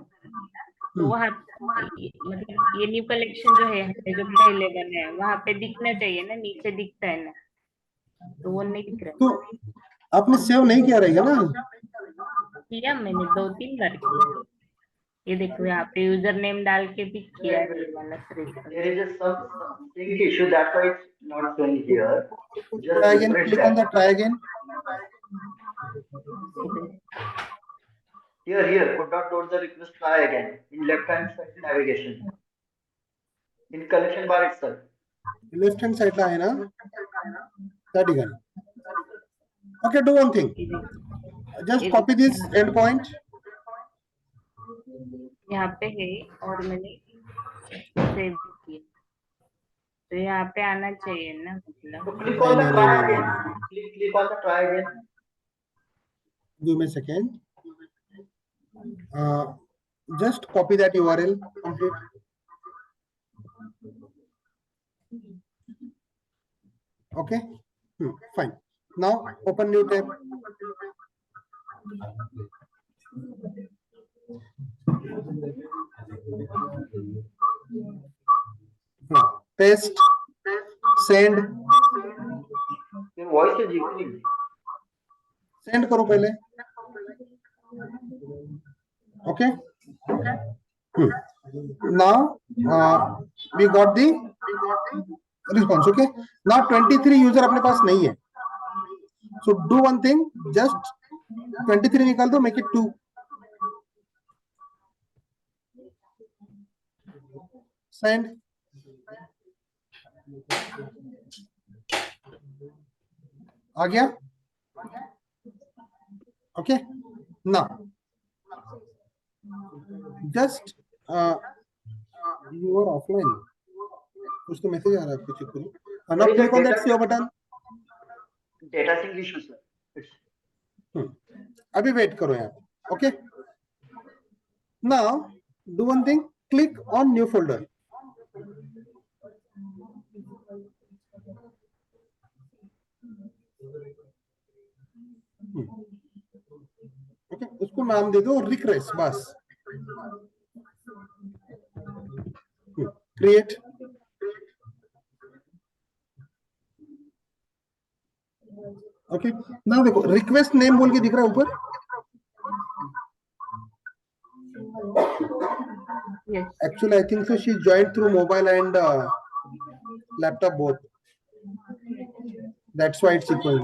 Speaker 4: तो वहाँ मतलब ये न्यू कलेक्शन जो है जो पहले बना है वहाँ पे दिखना चाहिए ना, नीचे दिखता है ना, तो वो नहीं दिख रहा।
Speaker 1: तो आपने सेव नहीं किया रहेगा ना?
Speaker 4: किया मैंने 2-3 बार किया। ये देखो यहाँ पे यूजर नेम डाल के भी किया है ये वाला
Speaker 6: There is some issue, that's why it's not showing here. Just
Speaker 1: Try again.
Speaker 6: refresh
Speaker 1: Click on the
Speaker 6: that.
Speaker 1: try again.
Speaker 6: Here, could not load the request, try again. In left hand side navigation. In collection bar itself.
Speaker 1: Left hand side ला है ना? That again. Okay, do one thing. Just copy this endpoint.
Speaker 4: यहाँ पे है और मैंने save किया, तो यहाँ पे आना चाहिए ना मतलब।
Speaker 6: So click on the try again. Click on the try again.
Speaker 1: Give me a second. Just copy that URL. Complete. Okay. Fine. Now open new tab. Paste. Send.
Speaker 6: Your voice is echoing.
Speaker 1: Send करो पहले. Okay. Now we got the response. Okay. Now 23 user अपने पास नहीं है. So do one thing. Just 23 निकाल दो. Make it 2. Send. आ गया? Okay. Now just you are offline. कुछ तो मैसेज आ रहा है आपको, चेक करो. Now click on that save button.
Speaker 6: Data sync issue, sir.
Speaker 1: अभी वेट करो यहाँ. Okay. Now do one thing. Click on new folder. Okay. उसको नाम दे दो रिक्वेस्ट बस. Create. Okay. Now देखो रिक्वेस्ट नेम बोल के दिख रहा है ऊपर.
Speaker 4: Yes.
Speaker 1: Actually, I think so. She joined through mobile and laptop both. That's why it's equal.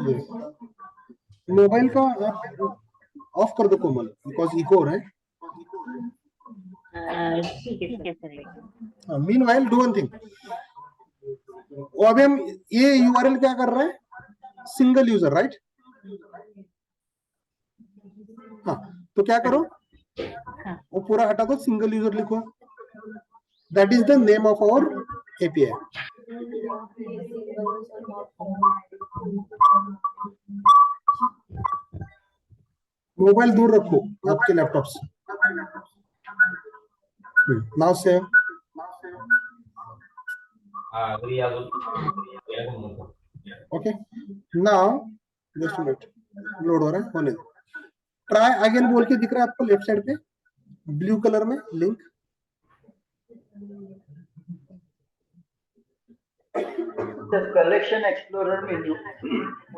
Speaker 1: Yes. Mobile का ऑफ कर दो कोमल, बिकॉज इको है.
Speaker 4: ठीक है sir.
Speaker 1: Meanwhile do one thing. अभी हम ये यूआरएल क्या कर रहा है? Single user, right? हाँ, तो क्या करो, वो पूरा हटा दो, सिंगल यूजर लिखो. That is the name of our API. Mobile दूर रखो आपके लैपटॉप से. Now save. Okay. Now just minute, load हो रहा है, होने दो. ट्राई अगेन बोल के दिख रहा है आपको लेफ्ट साइड पे ब्लू कलर में link.
Speaker 6: The collection explorer menu.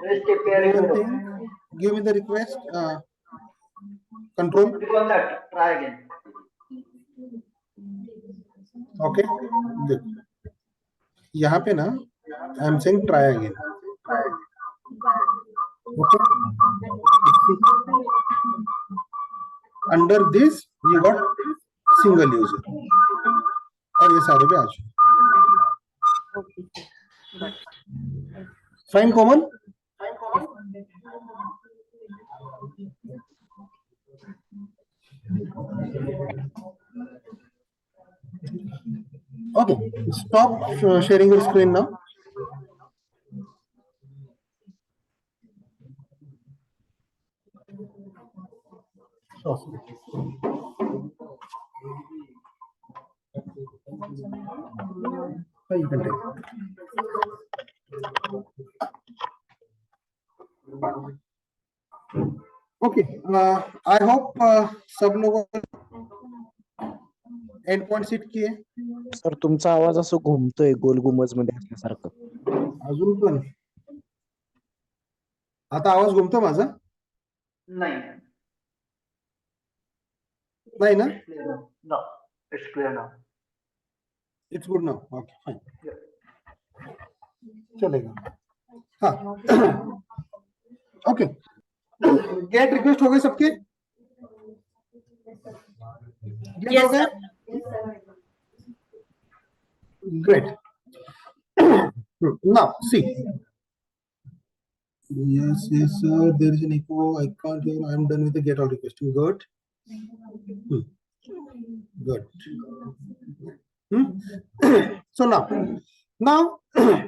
Speaker 6: REST API
Speaker 1: Do one
Speaker 6: request.
Speaker 1: thing, give me the request, control,
Speaker 6: Click on that. Try again.
Speaker 1: okay, good. यहाँ पे ना I am saying try again, okay, under this you got single user और ये सारे पे आ चुके,
Speaker 4: Okay, sir. Got it.
Speaker 1: Fine common. Okay, stop sharing your screen now. Stop. You can take. Okay, I hope सब लोगों and point seat किए.
Speaker 7: Sir तुमचा आवाज असं घुमतोय गोल गुमज मध्ये असल्यासारखं.
Speaker 1: अजून पण आता आवाज घुमतो माझा?
Speaker 6: Nine.
Speaker 1: नाही ना?
Speaker 6: No, it's clear now.
Speaker 1: It's good now. Okay fine, चलेगा. हाँ ओके, गेट रिक्वेस्ट हो गए सबके? गेट
Speaker 3: Yes,
Speaker 1: हो गए?
Speaker 3: sir.
Speaker 1: Great. Now see. Yes, sir. There is an echo. I can't hear. I am done with the get all requesting. Good. Good. So now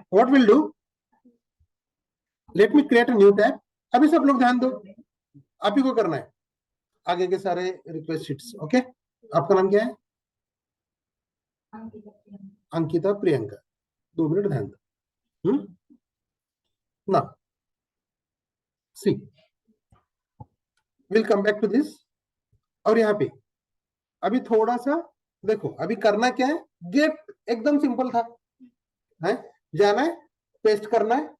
Speaker 1: what we'll do? Let me create a new tab. अभी सब लोग ध्यान दो, आप ही को करना है आगे के सारे रिक्वेस्ट शीट्स. ओके, आपका नाम क्या है? अंकिता प्रियंका. 2 मिनट ध्यान दो. ना see will come back to this. और यहाँ पे अभी थोड़ा सा देखो, अभी करना क्या है. गेट एकदम सिंपल था, है जाना है, पेस्ट करना है,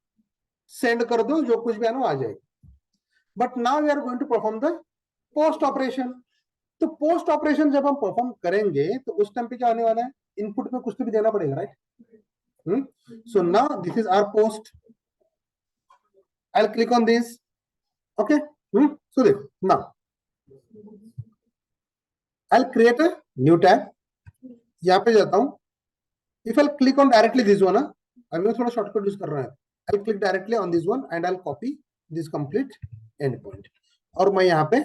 Speaker 1: सेंड कर दो, जो कुछ भी आना आ जाएगा. But now we are going to perform the post operation. तो पोस्ट ऑपरेशन जब हम परफॉर्म करेंगे तो उस टाइम पे क्या होने वाला है, इनपुट में कुछ तो भी देना पड़ेगा, right? So now this is our post. I'll click on this. Okay. So now I'll create a new tab. यहाँ पे जाता हूँ. If I'll click on directly this one, अभी मैं थोड़ा शॉर्टकट यूज कर रहा है. I'll click directly on this one and I'll copy this complete endpoint. और मैं यहाँ पे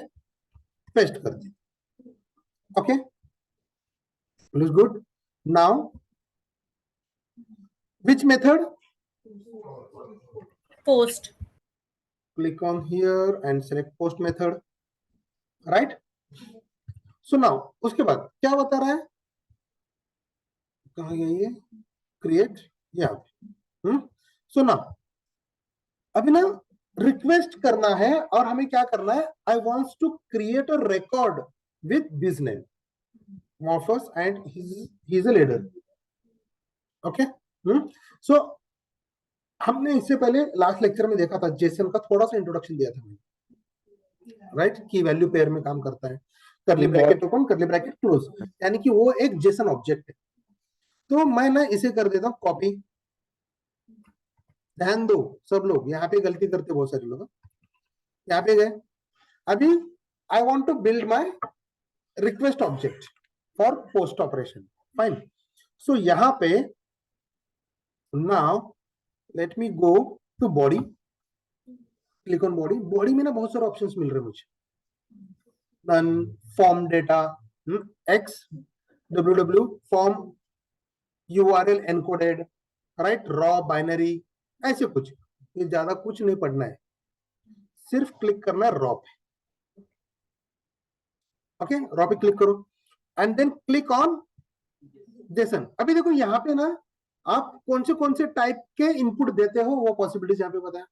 Speaker 1: पेस्ट कर दी. Okay. Looks good. Now which method?
Speaker 3: Post.
Speaker 1: Click on here and select post method, right? So now उसके बाद क्या बता रहा है, कहाँ गया ये, create यहाँ पे. So now अभी ना रिक्वेस्ट करना है और हमें क्या करना है, I want to create a record with this name Morphos and he's a leader. Okay. So हमने इससे पहले लास्ट लेक्चर में देखा था, जेसन का थोड़ा सा इंट्रोडक्शन दिया था, राइट? की वैल्यू पेयर में काम करता है, करली ब्रैकेट ओपन करली ब्रैकेट क्लोज, यानी कि वो एक जेसन ऑब्जेक्ट है. तो मैं ना इसे कर देता हूं कॉपी. ध्यान दो सब लोग, यहाँ पे गलती करते बहुत सारे लोग. यहाँ पे गए, अभी I want to build my request object for post operation. Fine. So यहाँ पे now let me go to body. Click on body. Body में ना बहुत सारे ऑप्शंस मिल रहे हैं मुझे. None, form data, X, www, form, URL encoded, right, raw, binary, ऐसे कुछ. ये ज्यादा कुछ नहीं पढ़ना है, सिर्फ क्लिक करना है रॉ पे. ओके, रॉ पे क्लिक करो and then click on JSON. अभी देखो यहाँ पे ना आप कौन से टाइप के इनपुट देते हो वो पॉसिबिलिटीज यहाँ पे बताया.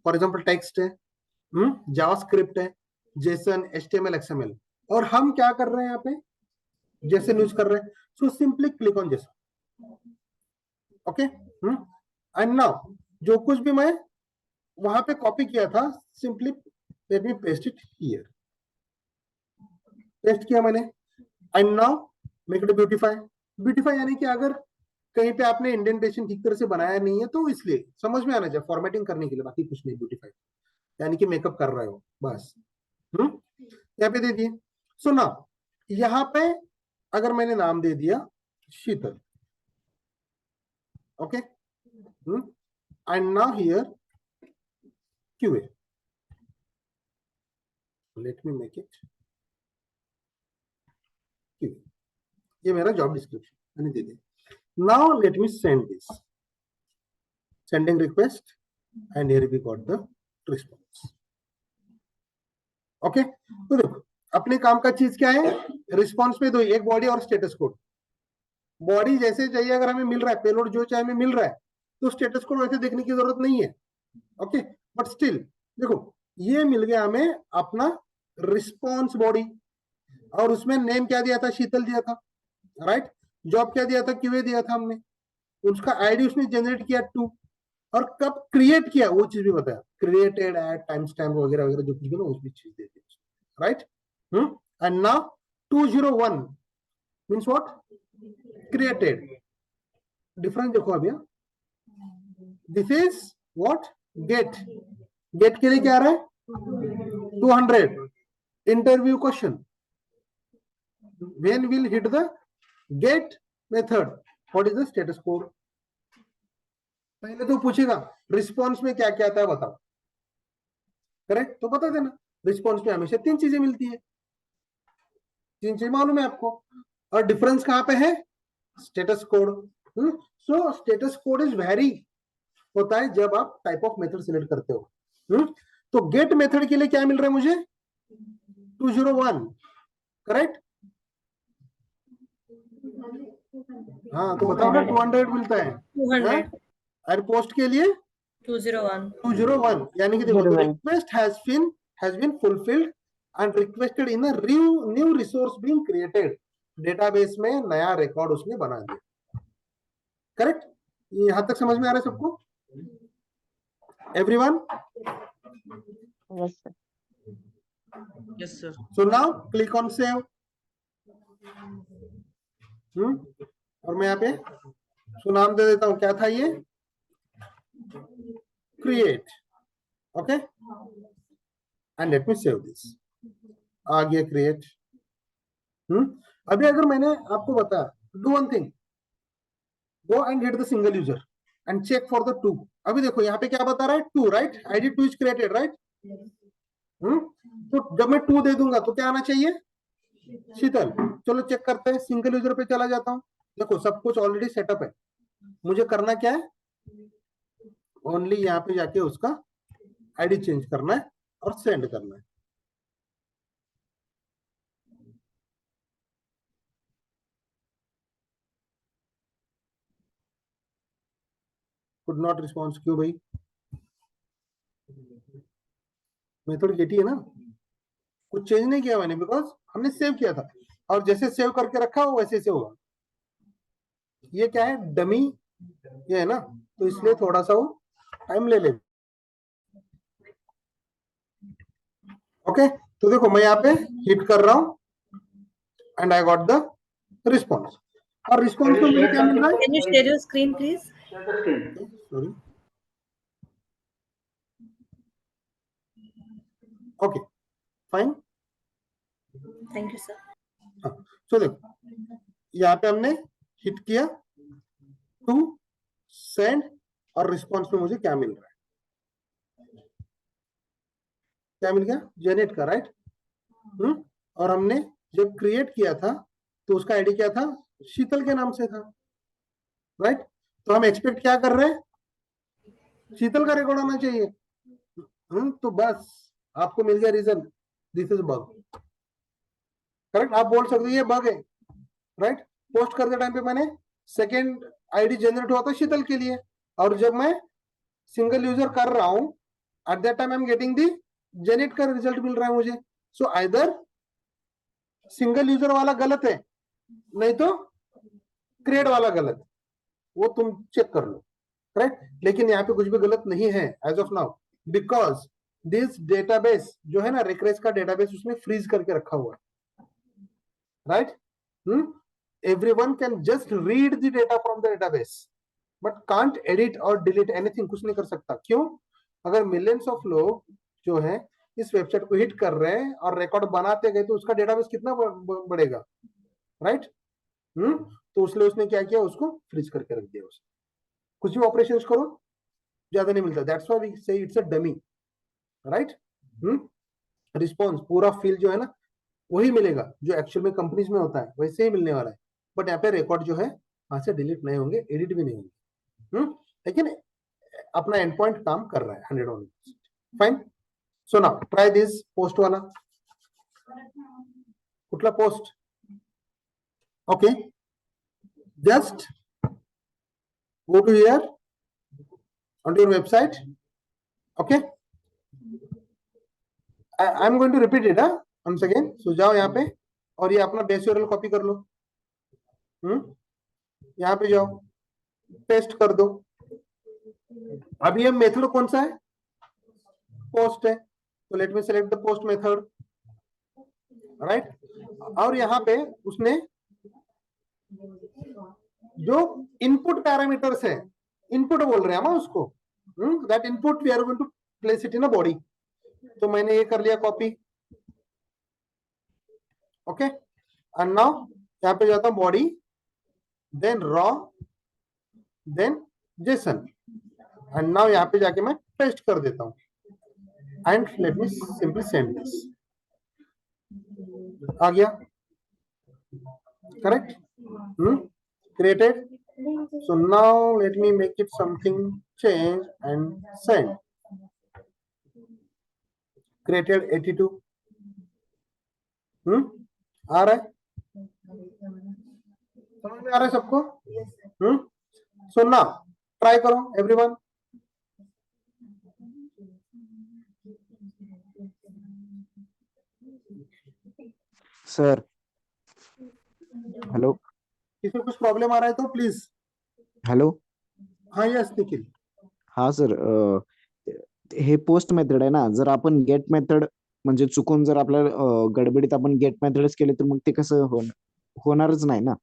Speaker 1: फॉर एग्जांपल टेक्स्ट है, जावास्क्रिप्ट है, जेसन, HTML, XML, और हम क्या कर रहे हैं यहाँ पे, जेसन यूज कर रहे हैं. So simply click on Jason. Okay. And now जो कुछ भी मैं वहां पे कॉपी किया था, simply late me paste it here. Paste किया मैंने and now make it beautify. Beautify यानी कि अगर कहीं पे आपने इंडेंटेशन ठीक तरह से बनाया नहीं है तो इसलिए समझ में आना चाहिए, फॉर्मेटिंग करने के लिए, बाकी कुछ नहीं। ब्यूटीफाई यानी कि मेकअप कर रहे हो बस। यहाँ पे दे दिए। सो नाउ यहाँ पे अगर मैंने नाम दे दिया Sheetal, okay, and now here QA, let me make it QA। ये मेरा जॉब डिस्क्रिप्शन मैंने दे दिया। Now let me send this, sending request and here we got the response. Okay, तो देखो अपने काम का चीज क्या है, रिस्पॉन्स में दो, एक बॉडी और स्टेटस कोड। बॉडी जैसे चाहिए अगर हमें मिल रहा है, पेलोड जो चाहिए हमें मिल रहा है, तो स्टेटस कोड वैसे देखने की जरूरत नहीं है। ओके, बट स्टिल देखो ये मिल गया हमें अपना रिस्पॉन्स बॉडी, और उसमें नेम क्या दिया था, शीतल दिया था, राइट। जॉब क्या दिया था, QA दिया था हमने। उसका आईडी उसने जनरेट किया 2, और कब क्रिएट किया वो चीज भी बताया, क्रिएटेड एट टाइम स्टैम्प वगैरह वगैरह जो कुछ भी ना उसकी चीज दे दी, right. And now 201 means what, created. Difference देखो अभी, this is what, get. Get के लिए क्या आ रहा है 200। Interview question, when will hit the get method, what is the status code। पहले तो पूछेगा रिस्पॉन्स में क्या क्या आता है बताओ, करेक्ट, तो बता देना। रिस्पॉन्स में हमेशा 3 चीजें मिलती है, 3 चीज मालूम है आपको। और डिफरेंस कहां पे है, status code. So status code is very होता है जब आप टाइप ऑफ मेथड सिलेक्ट करते हो। तो गेट मेथड के लिए क्या मिल रहा है मुझे, 201, करेक्ट। हाँ तो बताओ ना, 200 मिलता है।
Speaker 3: 200,
Speaker 1: और पोस्ट के लिए
Speaker 3: 201.
Speaker 1: 201, यानी कि देखो request has been fulfilled and requested in a new resource being created. Database में नया रिकॉर्ड उसने बना दिया, करेक्ट। यहां तक समझ में आ रहा है सबको, everyone?
Speaker 7: Yes sir.
Speaker 1: So now click on save. और मैं यहाँ पे सो नाम दे देता हूं, क्या था ये, create, okay, and let me save this. आ गया क्रिएट। अभी अगर मैंने आपको बताया, do one thing, go and get the single user and check for the 2। अभी देखो यहाँ पे क्या बता रहा है, 2, right, ID 2 is created, right. तो जब मैं 2 दे दूंगा तो क्या आना चाहिए, शीतल। चलो चेक करते हैं, सिंगल यूजर पे चला जाता हूं। देखो सब कुछ ऑलरेडी सेटअप है, मुझे करना क्या है, ओनली यहाँ पे जाके उसका ID चेंज करना है और सेंड करना है। कुड नॉट रिस्पॉन्स, क्यों भाई, मेथड गेट ही है ना, कुछ चेंज नहीं किया मैंने, बिकॉज हमने सेव किया था, और जैसे सेव करके रखा हो वैसे से होगा। ये क्या है, डमी ये है ना, तो इसलिए थोड़ा सा वो टाइम ले ले। ओके, तो देखो मैं यहाँ पे हिट कर रहा हूं and I got the response. और रिस्पॉन्स में मुझे क्या मिल रहा है,
Speaker 3: Can you share your screen, please?
Speaker 6: Share the screen.
Speaker 1: Sorry, okay fine.
Speaker 3: Thank you, sir.
Speaker 1: तो देखो यहाँ पे हमने हिट किया 2 सेंड, और रिस्पॉन्स में मुझे क्या मिल रहा है, क्या मिल गया, जेनेट का, राइट। और हमने जब क्रिएट किया था तो उसका आईडी क्या था, शीतल के नाम से था, राइट। तो हम एक्सपेक्ट क्या कर रहे हैं, शीतल का रिकॉर्ड आना चाहिए। तो बस आपको मिल गया reason, this is bug, correct. आप बोल सकते हो ये बग है, राइट। पोस्ट करते टाइम पे मैंने सेकेंड ID जनरेट हुआ था शीतल के लिए, और जब मैं सिंगल यूजर कर रहा हूं eight that time I am getting the Janet का रिजल्ट मिल रहा है मुझे। सो आइदर सिंगल यूजर वाला गलत है, नहीं तो क्रिएट वाला गलत, वो तुम चेक कर लो, करेक्ट। लेकिन यहाँ पे कुछ भी गलत नहीं है as of now, because this database जो है ना रिक्रेस का डेटाबेस, उसने फ्रीज करके रखा हुआ है, right. Everyone can just read the data from the database but can't edit और डिलीट एनीथिंग, कुछ नहीं कर सकता। क्यों? अगर मिलियंस ऑफ लोग जो है इस वेबसाइट को हिट कर रहे हैं और रिकॉर्ड बनाते गए तो उसका डेटाबेस कितना बढ़ेगा, राइट। तो उसलिए उसने क्या किया, उसको फ्रीज करके रख दिया। उसने कुछ भी ऑपरेशंस करो ज्यादा नहीं मिलता, दैट्स व्हाई वी से it's a dummy, right. Response पूरा फील जो है ना वही मिलेगा जो एक्चुअल में कंपनीज में होता है, वैसे ही मिलने वाला है। बट यहाँ पे रिकॉर्ड जो है वहां से डिलीट नहीं होंगे, एडिट भी नहीं होंगे। लेकिन अपना एंड पॉइंट काम कर रहा है 100%। Fine. So now try this post वाला, कुठला post? Okay, just go to here on your website. Okay, I'm going to repeat it once again. So जाओ यहाँ पे और ये अपना बेस यूआरएल कॉपी कर लो, यहाँ पे जाओ, पेस्ट कर दो। अब ये मेथड कौन सा है? पोस्ट है, तो let me select the post method, right. और यहाँ पे उसने जो इनपुट पैरामीटर्स है, इनपुट बोल रहे हैं हम उसको, that input we are going to place it in a body. तो मैंने ये कर लिया कॉपी, ओके। एंड नाउ यहाँ पे जाता हूं body, then raw, then JSON, and now यहाँ पे जाके मैं पेस्ट कर देता हूं and let me simply send this. आ गया, correct, created. So now let me make it something change and send. Created 82. आ रहा है, समझ में आ रहा है सबको? So now try करो everyone.
Speaker 7: सर हेलो
Speaker 1: किसी को कुछ प्रॉब्लम आ रहा है तो प्लीज।
Speaker 7: हॅलो
Speaker 1: हाँ यस निखिल।
Speaker 7: हा सर हे पोस्ट मेथड आहे ना, जर आपण गेट मेथड म्हणजे चुकून जर आपल्याला गडबडीत आपण गेट मेथडच केले तर मग ते कसं होणारच नाही ना।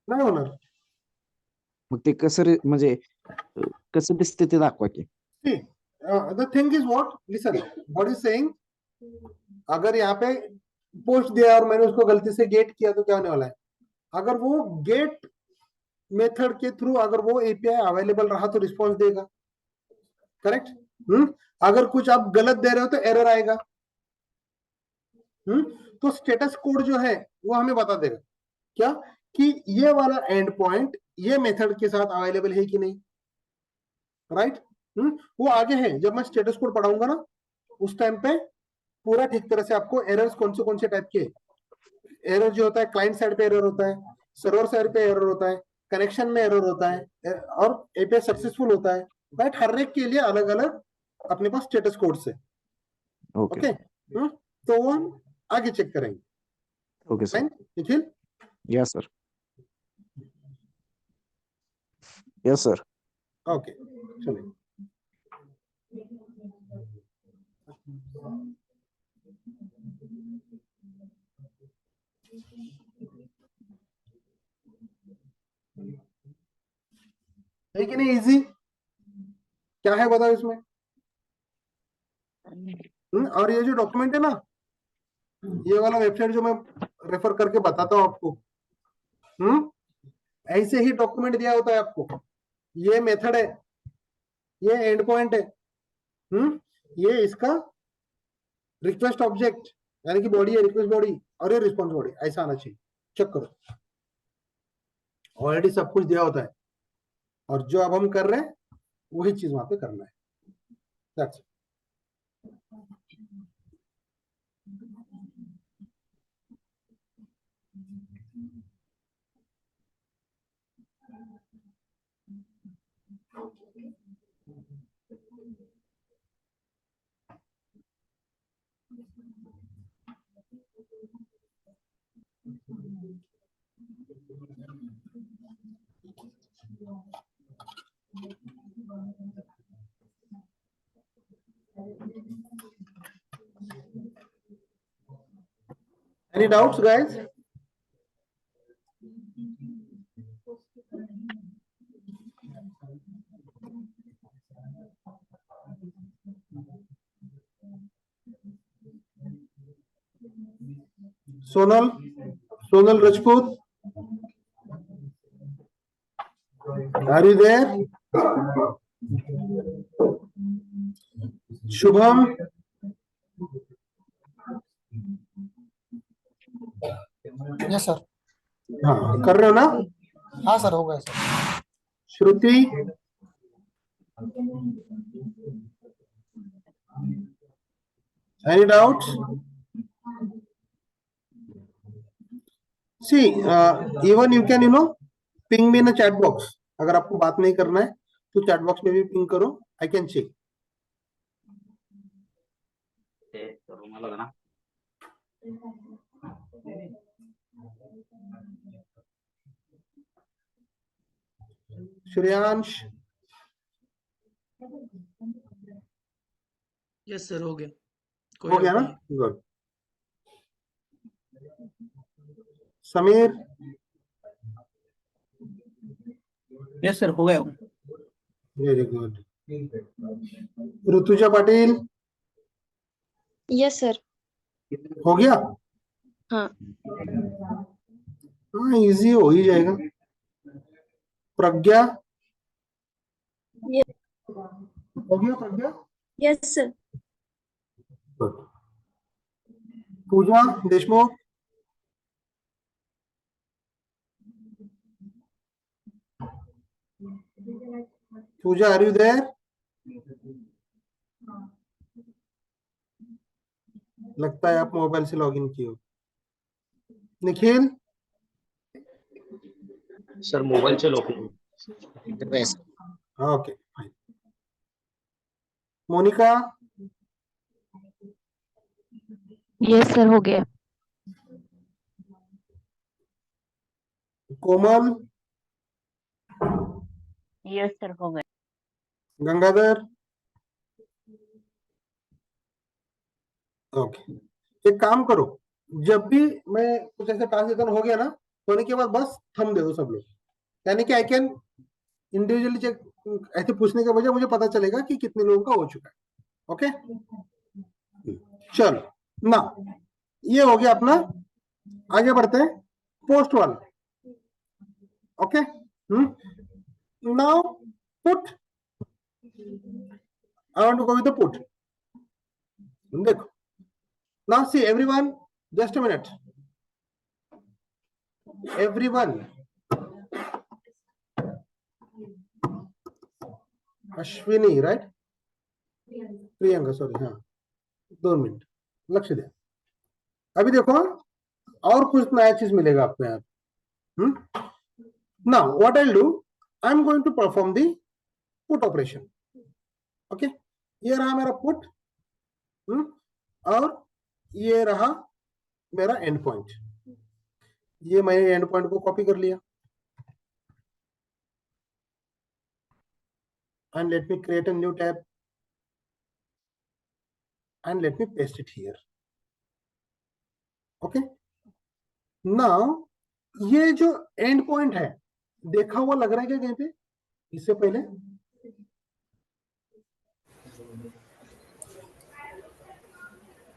Speaker 1: नाही होणार।
Speaker 7: मग ते कसं म्हणजे कसं दिसते ते दाखवा की।
Speaker 1: See, the thing is what? Listen, what is saying? अगर यहाँ पे पोस्ट दिया और मैंने उसको गलती से गेट किया तो क्या होने वाला है? अगर वो गेट मेथड के थ्रू अगर वो एपीआई अवेलेबल रहा तो रिस्पॉन्स देगा, करेक्ट। अगर कुछ आप गलत दे रहे हो तो एरर आएगा। तो स्टेटस कोड जो है वो हमें बता देगा क्या कि ये वाला एंड पॉइंट ये मेथड के साथ अवेलेबल है कि नहीं, राइट। वो आगे है, जब मैं स्टेटस कोड पढ़ाऊंगा ना उस टाइम पे पूरा ठीक तरह से आपको एरर्स कौन से टाइप के एरर जो होता है, क्लाइंट साइड पे एरर होता है, सर्वर साइड पे एरर होता है, कनेक्शन में एरर होता है और एपीआई सक्सेसफुल होता है, राइट। हर एक के लिए अलग अलग अपने पास स्टेटस कोड से, ओके। तो वो हम आगे चेक करेंगे,
Speaker 7: okay sir.
Speaker 1: Nikhil?
Speaker 7: Yes sir, yes sir.
Speaker 1: Okay चलिए। है कि नहीं इजी? क्या है बताओ इसमें? और ये जो डॉक्यूमेंट है ना, ये वाला वेबसाइट जो मैं रेफर करके बताता हूँ आपको, ऐसे ही डॉक्यूमेंट दिया होता है आपको। ये मेथड है, ये एंड पॉइंट है, ये इसका रिक्वेस्ट ऑब्जेक्ट यानी कि बॉडी है, रिक्वेस्ट बॉडी, और ये रिस्पॉन्स बॉडी, ऐसा आना चाहिए। चेक करो, ऑलरेडी सब कुछ दिया होता है और जो अब हम कर रहे हैं वही चीज वहां पे करना है। That's it. Any doubts, guys? Sonal Rajput, are you there? Shubham,
Speaker 8: yes sir.
Speaker 1: हाँ कर रहे हो ना?
Speaker 8: हाँ सर, हो गया sir.
Speaker 1: Shruti, any doubts? See, even you can ping me in a chat box. अगर आपको बात नहीं करना है तो चैट बॉक्स में भी पिंग करो, I can check. Shreyansh,
Speaker 8: yes sir, हो गया।
Speaker 1: हो गया ना? गुड. समीर,
Speaker 8: यस सर, हो गया।
Speaker 1: Very good. Rutuja Patil,
Speaker 9: yes sir.
Speaker 1: हो गया?
Speaker 9: हाँ।
Speaker 1: हाँ, इजी हो ही जाएगा. प्रज्ञा,
Speaker 9: Yes.
Speaker 1: हो गया Pragya?
Speaker 9: Yes sir.
Speaker 1: Good. Pooja Deshmukh, Pooja are you there? लगता है आप मोबाइल से लॉगिन किए हो. निखिल,
Speaker 10: सर मोबाइल से login.
Speaker 1: Okay fine. Monika,
Speaker 9: yes sir, हो गया।
Speaker 1: कोमल,
Speaker 4: यस सर, हो गया।
Speaker 1: गंगाधर, ओके. एक काम करो, जब भी मैं कुछ ऐसा टास्क देता हूं, हो गया ना, होने के बाद बस थंब दे दो सब लोग, यानी कि आई कैन इंडिविजुअली चेक. ऐसे पूछने के बजाय मुझे पता चलेगा कि कितने लोगों का हो चुका है. ओके, चलो ना, ये हो गया अपना. आगे बढ़ते हैं पोस्ट वाला. Okay, now put. I want to go with the put. देखो, now see everyone, just a minute. Everyone, Ashwini right, Priyanka sorry, हाँ 2 मिनट लक्ष्य दे. अभी देखो, और कुछ नया चीज मिलेगा आपको यहाँ. Now what I'll do, I'm going to perform the put operation. Okay, ये रहा मेरा put, और ये रहा मेरा एंड पॉइंट. ये मैं एंड पॉइंट को कॉपी कर लिया, and let me create a new tab and let me paste it here. Okay, now ये जो एंड पॉइंट है, देखा हुआ लग रहा है क्या कहीं पे इससे पहले?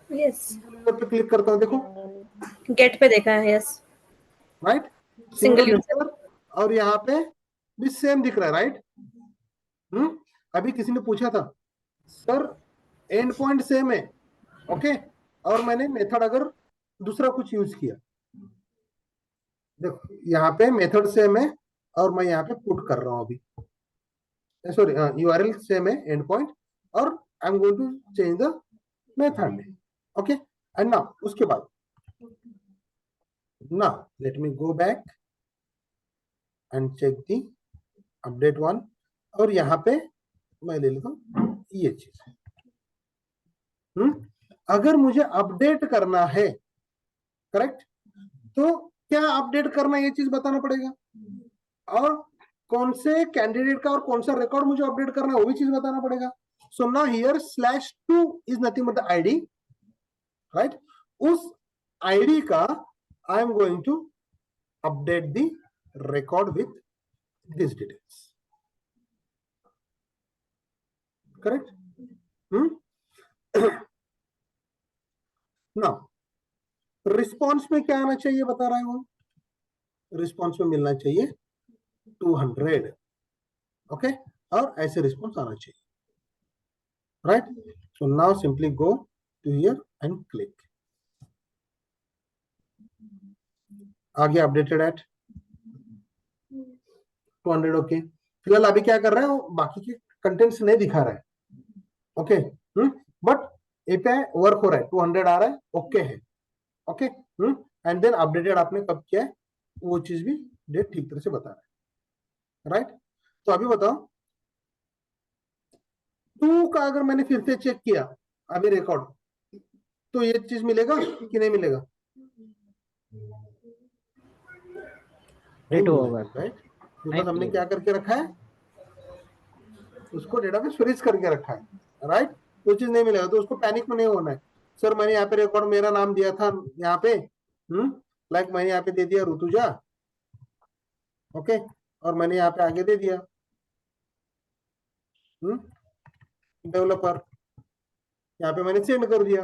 Speaker 3: Yes.
Speaker 1: पे क्लिक करता हूं, देखो
Speaker 3: Get पे देखा है. Yes.
Speaker 1: Right,
Speaker 3: Single user.
Speaker 1: और यहाँ पे भी सेम दिख रहा है राइट. अभी किसी ने पूछा था सर एंड पॉइंट सेम है, ओके, और मैंने मेथड अगर दूसरा कुछ यूज किया, देखो यहाँ पे मेथड सेम है और मैं यहाँ पे पुट कर रहा हूं अभी, सॉरी यूआरएल सेम है एंड पॉइंट, और I am going to change the method. Okay, and now उसके बाद now let me go back and check the update one, और यहाँ पे मैं ले लेता हूँ ये चीज. अगर मुझे अपडेट करना है, करेक्ट, तो क्या अपडेट करना है ये चीज बताना पड़ेगा, और कौन से कैंडिडेट का और कौन सा रिकॉर्ड मुझे अपडेट करना है वो भी चीज बताना पड़ेगा. So now here /2 is nothing but the ID, right. उस ID का I am going to update the record with these details. Correct? Now, response में क्या आना चाहिए बता रहा है वो, रिस्पॉन्स में मिलना चाहिए 200, ओके, और ऐसे रिस्पॉन्स आना चाहिए, right? So now simply go to here and click, आगे अपडेटेड एट 200, ओके। फिलहाल अभी क्या कर रहे हैं वो बाकी के कंटेंट्स नहीं दिखा रहा है, ओके, बट एपीआई वर्क हो रहा है, 200 आ रहा है, ओके है, ओके, एंड देन अपडेटेड आपने कब किया है वो चीज भी डेट ठीक तरह से बता रहा है, राइट? तो अभी बताओ 2 का अगर मैंने फिर से चेक किया अभी रिकॉर्ड, तो ये चीज मिलेगा कि नहीं मिलेगा?
Speaker 7: रेट होगा,
Speaker 1: राइट? बिकॉज हमने क्या करके रखा है, उसको डेटाबेस फ्रीज करके रखा है, राइट? वो चीज नहीं मिलेगा, तो उसको पैनिक में नहीं होना है। सर मैंने यहाँ पे रिकॉर्ड मेरा नाम दिया था यहाँ पे, लाइक मैंने यहाँ पे दे दिया ऋतुजा, ओके, और मैंने यहाँ पे आगे दे दिया डेवलपर, यहाँ पे मैंने सेंड कर दिया,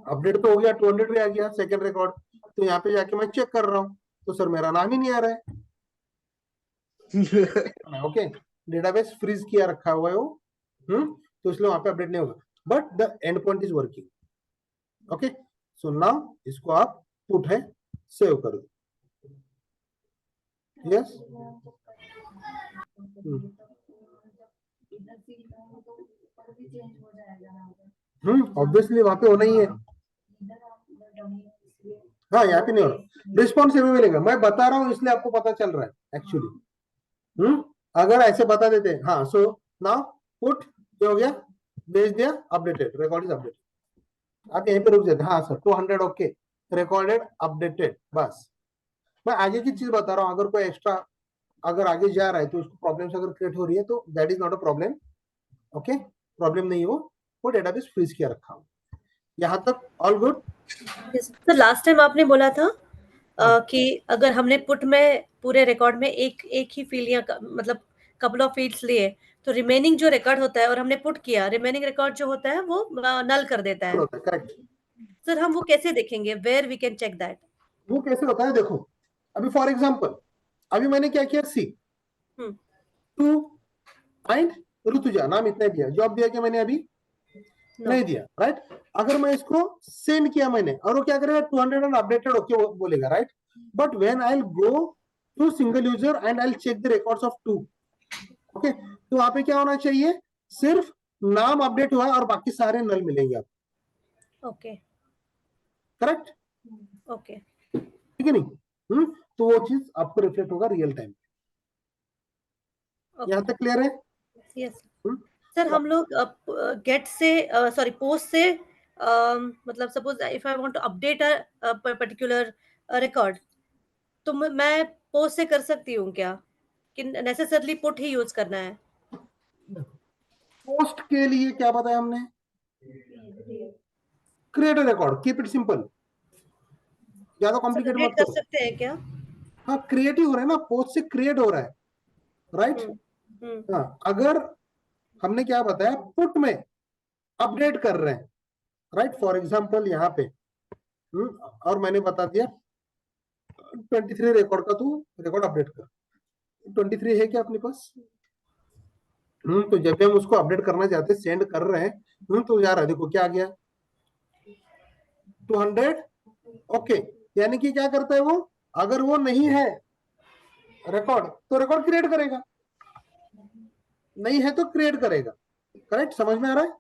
Speaker 1: अपडेट तो हो गया, 200 भी आ गया सेकंड रिकॉर्ड। तो यहाँ पे जाके मैं चेक कर रहा हूँ तो सर मेरा नाम ही नहीं आ रहा है, ओके, डेटाबेस फ्रीज किया रखा हुआ है वो, तो इसलिए वहां पे अपडेट नहीं होगा, but the end point is working, okay. So now इसको आप पुट है सेव कर दो, यस, ऑब्वियसली वहां पे होना ही है, हाँ यहाँ पे नहीं हो रहा, रिस्पॉन्स भी मिलेगा, मैं बता रहा हूँ इसलिए आपको पता चल रहा है एक्चुअली, अगर ऐसे बता देते, हाँ, सो नाउ पुट हो गया, भेज दिया, अपडेटेड, रिकॉर्ड इज अपडेटेड, आप यहीं पे रुक जाते, हाँ सर 200 ओके, रिकॉर्डेड अपडेटेड, बस। मैं आगे की चीज बता रहा हूँ, अगर कोई एक्स्ट्रा अगर आगे जा रहा है तो उसको प्रॉब्लम्स अगर क्रिएट हो रही है तो that is not a problem, okay, problem नहीं हो, वो डेटाबेस फ्रीज किया रखा हूँ, यहाँ तक ऑल गुड?
Speaker 3: तो लास्ट टाइम आपने बोला था कि अगर हमने पुट में पूरे रिकॉर्ड में एक ही फील्ड या मतलब कपल ऑफ फील्ड्स लिए तो रिमेनिंग जो रिकॉर्ड होता है और हमने पुट किया, रिमेनिंग रिकॉर्ड जो होता है वो नल कर देता है।
Speaker 1: करेक्ट।
Speaker 3: सर हम वो कैसे देखेंगे, where we can check that?
Speaker 1: वो कैसे होता है, देखो अभी फॉर एग्जांपल अभी मैंने क्या किया, सी 2 एंड ऋतुजा नाम इतना दिया, जॉब दिया क्या मैंने अभी? नहीं दिया, राइट? अगर मैं इसको सेंड किया मैंने और वो क्या करेगा, 200 एंड अपडेटेड ओके बोलेगा, right? But when I will go to single user and I will check the records of 2, okay, तो वहां पे क्या होना चाहिए, सिर्फ नाम अपडेट हुआ और बाकी सारे नल मिलेंगे आपको,
Speaker 3: ओके,
Speaker 1: करेक्ट,
Speaker 3: ओके,
Speaker 1: ठीक है नहीं? तो वो चीज आपको रिफ्लेक्ट होगा रियल टाइम, यहाँ तक क्लियर है?
Speaker 3: Yes sir. हम लोग गेट से सॉरी पोस्ट से मतलब suppose if I want to update a particular record, तो मैं पोस्ट से कर सकती हूँ क्या, कि नेसेसरली पुट ही यूज करना है?
Speaker 1: पोस्ट के लिए क्या बताया हमने, create a record, keep it simple, ज्यादा कॉम्प्लिकेट मत
Speaker 3: कर
Speaker 1: करो।
Speaker 3: सकते हैं क्या?
Speaker 1: हाँ, क्रिएट ही हो रहा है ना, पोस्ट से क्रिएट हो रहा है, राइट? हाँ, अगर हमने क्या बताया, पुट में अपडेट कर रहे हैं, राइट? फॉर एग्जांपल यहाँ पे और मैंने बता दिया 23 रिकॉर्ड का तू रिकॉर्ड अपडेट कर, 23 है क्या अपने पास? तो जब भी हम उसको अपडेट करना चाहते हैं, सेंड कर रहे हैं, तो यार देखो क्या आ गया 200, ओके, यानी कि क्या करता है वो, अगर वो नहीं है रिकॉर्ड तो रिकॉर्ड क्रिएट करेगा, नहीं है तो क्रिएट करेगा, करेक्ट? समझ में आ रहा है?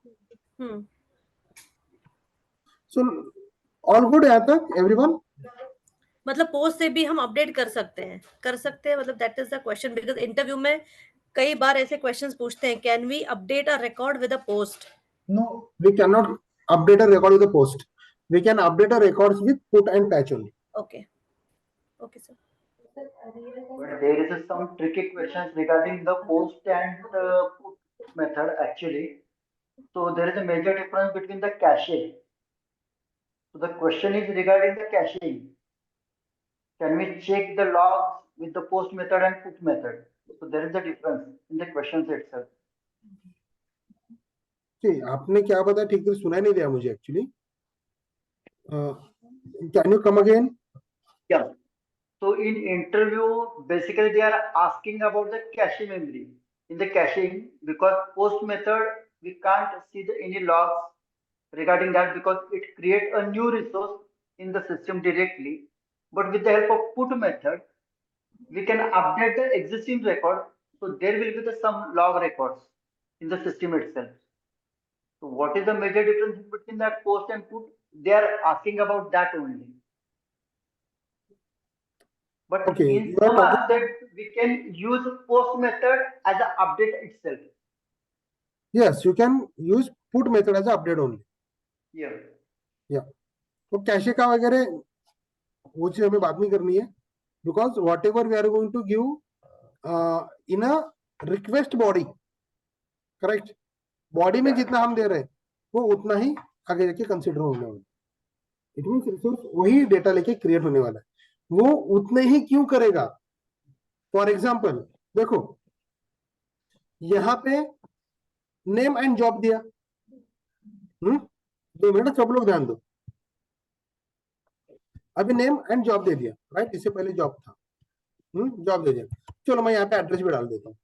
Speaker 1: सो ऑल गुड यहाँ तक एवरीवन?
Speaker 3: मतलब पोस्ट से भी हम अपडेट कर सकते हैं मतलब that is the question, because interview में कई बार ऐसे क्वेश्चंस पूछते हैं, can we update a record with a post?
Speaker 1: No, we cannot update a record with a post. We can update a records with put and patch only.
Speaker 3: Okay, okay sir.
Speaker 6: But there is some tricky questions regarding the post and put method actually. So there is a major difference between the cache. So the question is regarding the caching. Can we check the logs with the post method and put method? So there is a difference in the questions itself.
Speaker 1: Okay, आपने क्या बताया ठीक से सुना नहीं दिया मुझे actually. Can you come again?
Speaker 6: Yeah. So in interview, basically they are asking about the cache memory. In the caching, because post method, we can't see any logs regarding that because it creates a new resource in the system directly. But with the help of put method, we can update the existing record. So there will be some log records in the system itself. So what is the major difference between that post and put? They are asking about that only. But
Speaker 1: Okay,
Speaker 6: in
Speaker 1: you are
Speaker 6: some
Speaker 1: talking.
Speaker 6: aspect, we can use post method as an update itself.
Speaker 1: Yes, you can use put method as an update only.
Speaker 6: Yeah.
Speaker 1: तो cache का वगैरह वो चीज हमें बाद में करनी है, because whatever we are going to give in a request body, correct, body में जितना हम दे रहे हैं वो उतना ही आगे जाके कंसिडर होने वाला है. इट मीन्स रिसोर्स वही डेटा लेके क्रिएट होने वाला है, वो उतने ही क्यों करेगा. फॉर एग्जाम्पल देखो यहाँ पे नेम एंड जॉब दिया. 2 मिनट सब लोग ध्यान दो. अभी नेम एंड जॉब दे दिया, राइट, इससे पहले जॉब था. जॉब दे दिया. चलो मैं यहाँ पे एड्रेस भी डाल देता हूँ.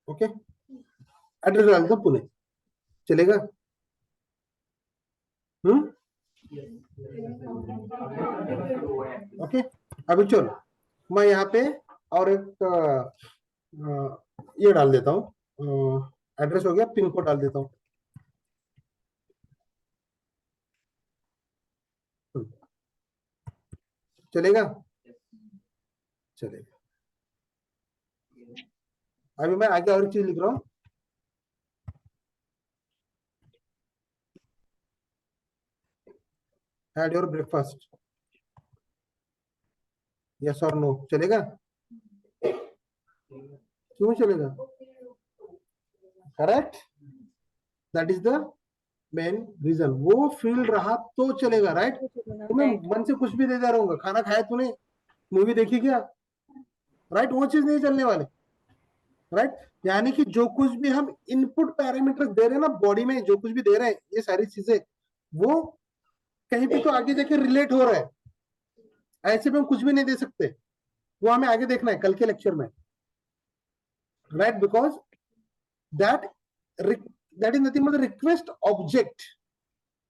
Speaker 1: ओके, एड्रेस डाल देता हूँ पुणे, चलेगा. ओके, अभी चलो मैं यहाँ पे और एक ये डाल देता हूँ. एड्रेस हो गया, पिन कोड डाल देता हूँ. चलेगा. चलेगा. अभी मैं आगे और एक चीज लिख रहा हूँ. हैड योर ब्रेकफास्ट, यस और नो. चलेगा. क्यों चलेगा. Correct, that is the main reason. वो फील्ड रहा तो चलेगा, राइट. तुम्हें मन से कुछ भी दे दे रहूंगा, खाना खाया तूने, मूवी देखी क्या, राइट, वो चीज नहीं चलने वाले, राइट. यानी कि जो कुछ भी हम इनपुट पैरामीटर्स दे रहे हैं ना, बॉडी में जो कुछ भी दे रहे हैं, ये सारी चीजें वो कहीं पे तो आगे जाके रिलेट हो रहा है. ऐसे में हम कुछ भी नहीं दे सकते, वो हमें आगे देखना है कल के लेक्चर में, right. Because that is nothing but request object,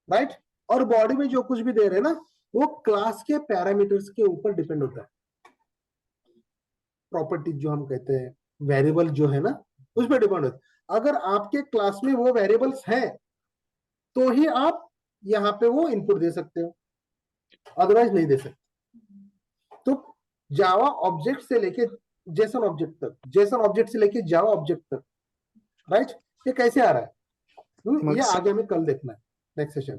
Speaker 1: right. और बॉडी में जो कुछ भी दे रहे हैं ना, वो क्लास के पैरामीटर्स के ऊपर डिपेंड होता है. प्रॉपर्टी जो हम कहते हैं, वेरिएबल जो है ना, उस पर डिपेंड होता है. अगर आपके क्लास में वो वेरिएबल्स हैं तो ही आप यहाँ पे वो इनपुट दे सकते हो, अदरवाइज नहीं दे सकते. तो जावा ऑब्जेक्ट से लेके जेसन ऑब्जेक्ट तक, जेसन ऑब्जेक्ट से लेके जावा ऑब्जेक्ट तक, राइट, ये कैसे आ रहा है, ये आगे हमें कल देखना है नेक्स्ट सेशन.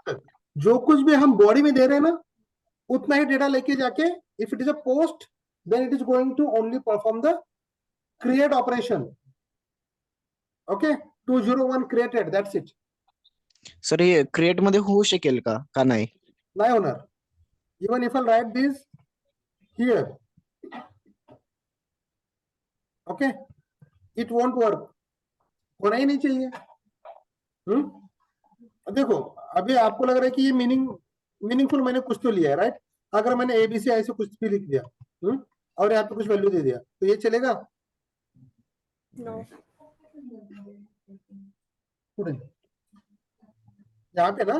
Speaker 1: तक जो कुछ भी हम बॉडी में दे रहे हैं ना, उतना ही डेटा लेके जाके, if it is a post, then it is going to only perform the create operation. Okay, 201 created, that's it.
Speaker 7: Sir हे क्रिएट मध्ये होऊ शकेल का नाही.
Speaker 1: नाही होणार. Even if I write this here, okay, it won't work. होना ही नहीं चाहिए. देखो अभी आपको लग रहा है कि ये मीनिंगफुल मैंने कुछ तो लिया है, राइट. अगर मैंने एबीसी ऐसे कुछ भी लिख दिया और यहाँ पे कुछ वैल्यू दे दिया तो ये चलेगा.
Speaker 3: नो.
Speaker 1: यहाँ पे ना,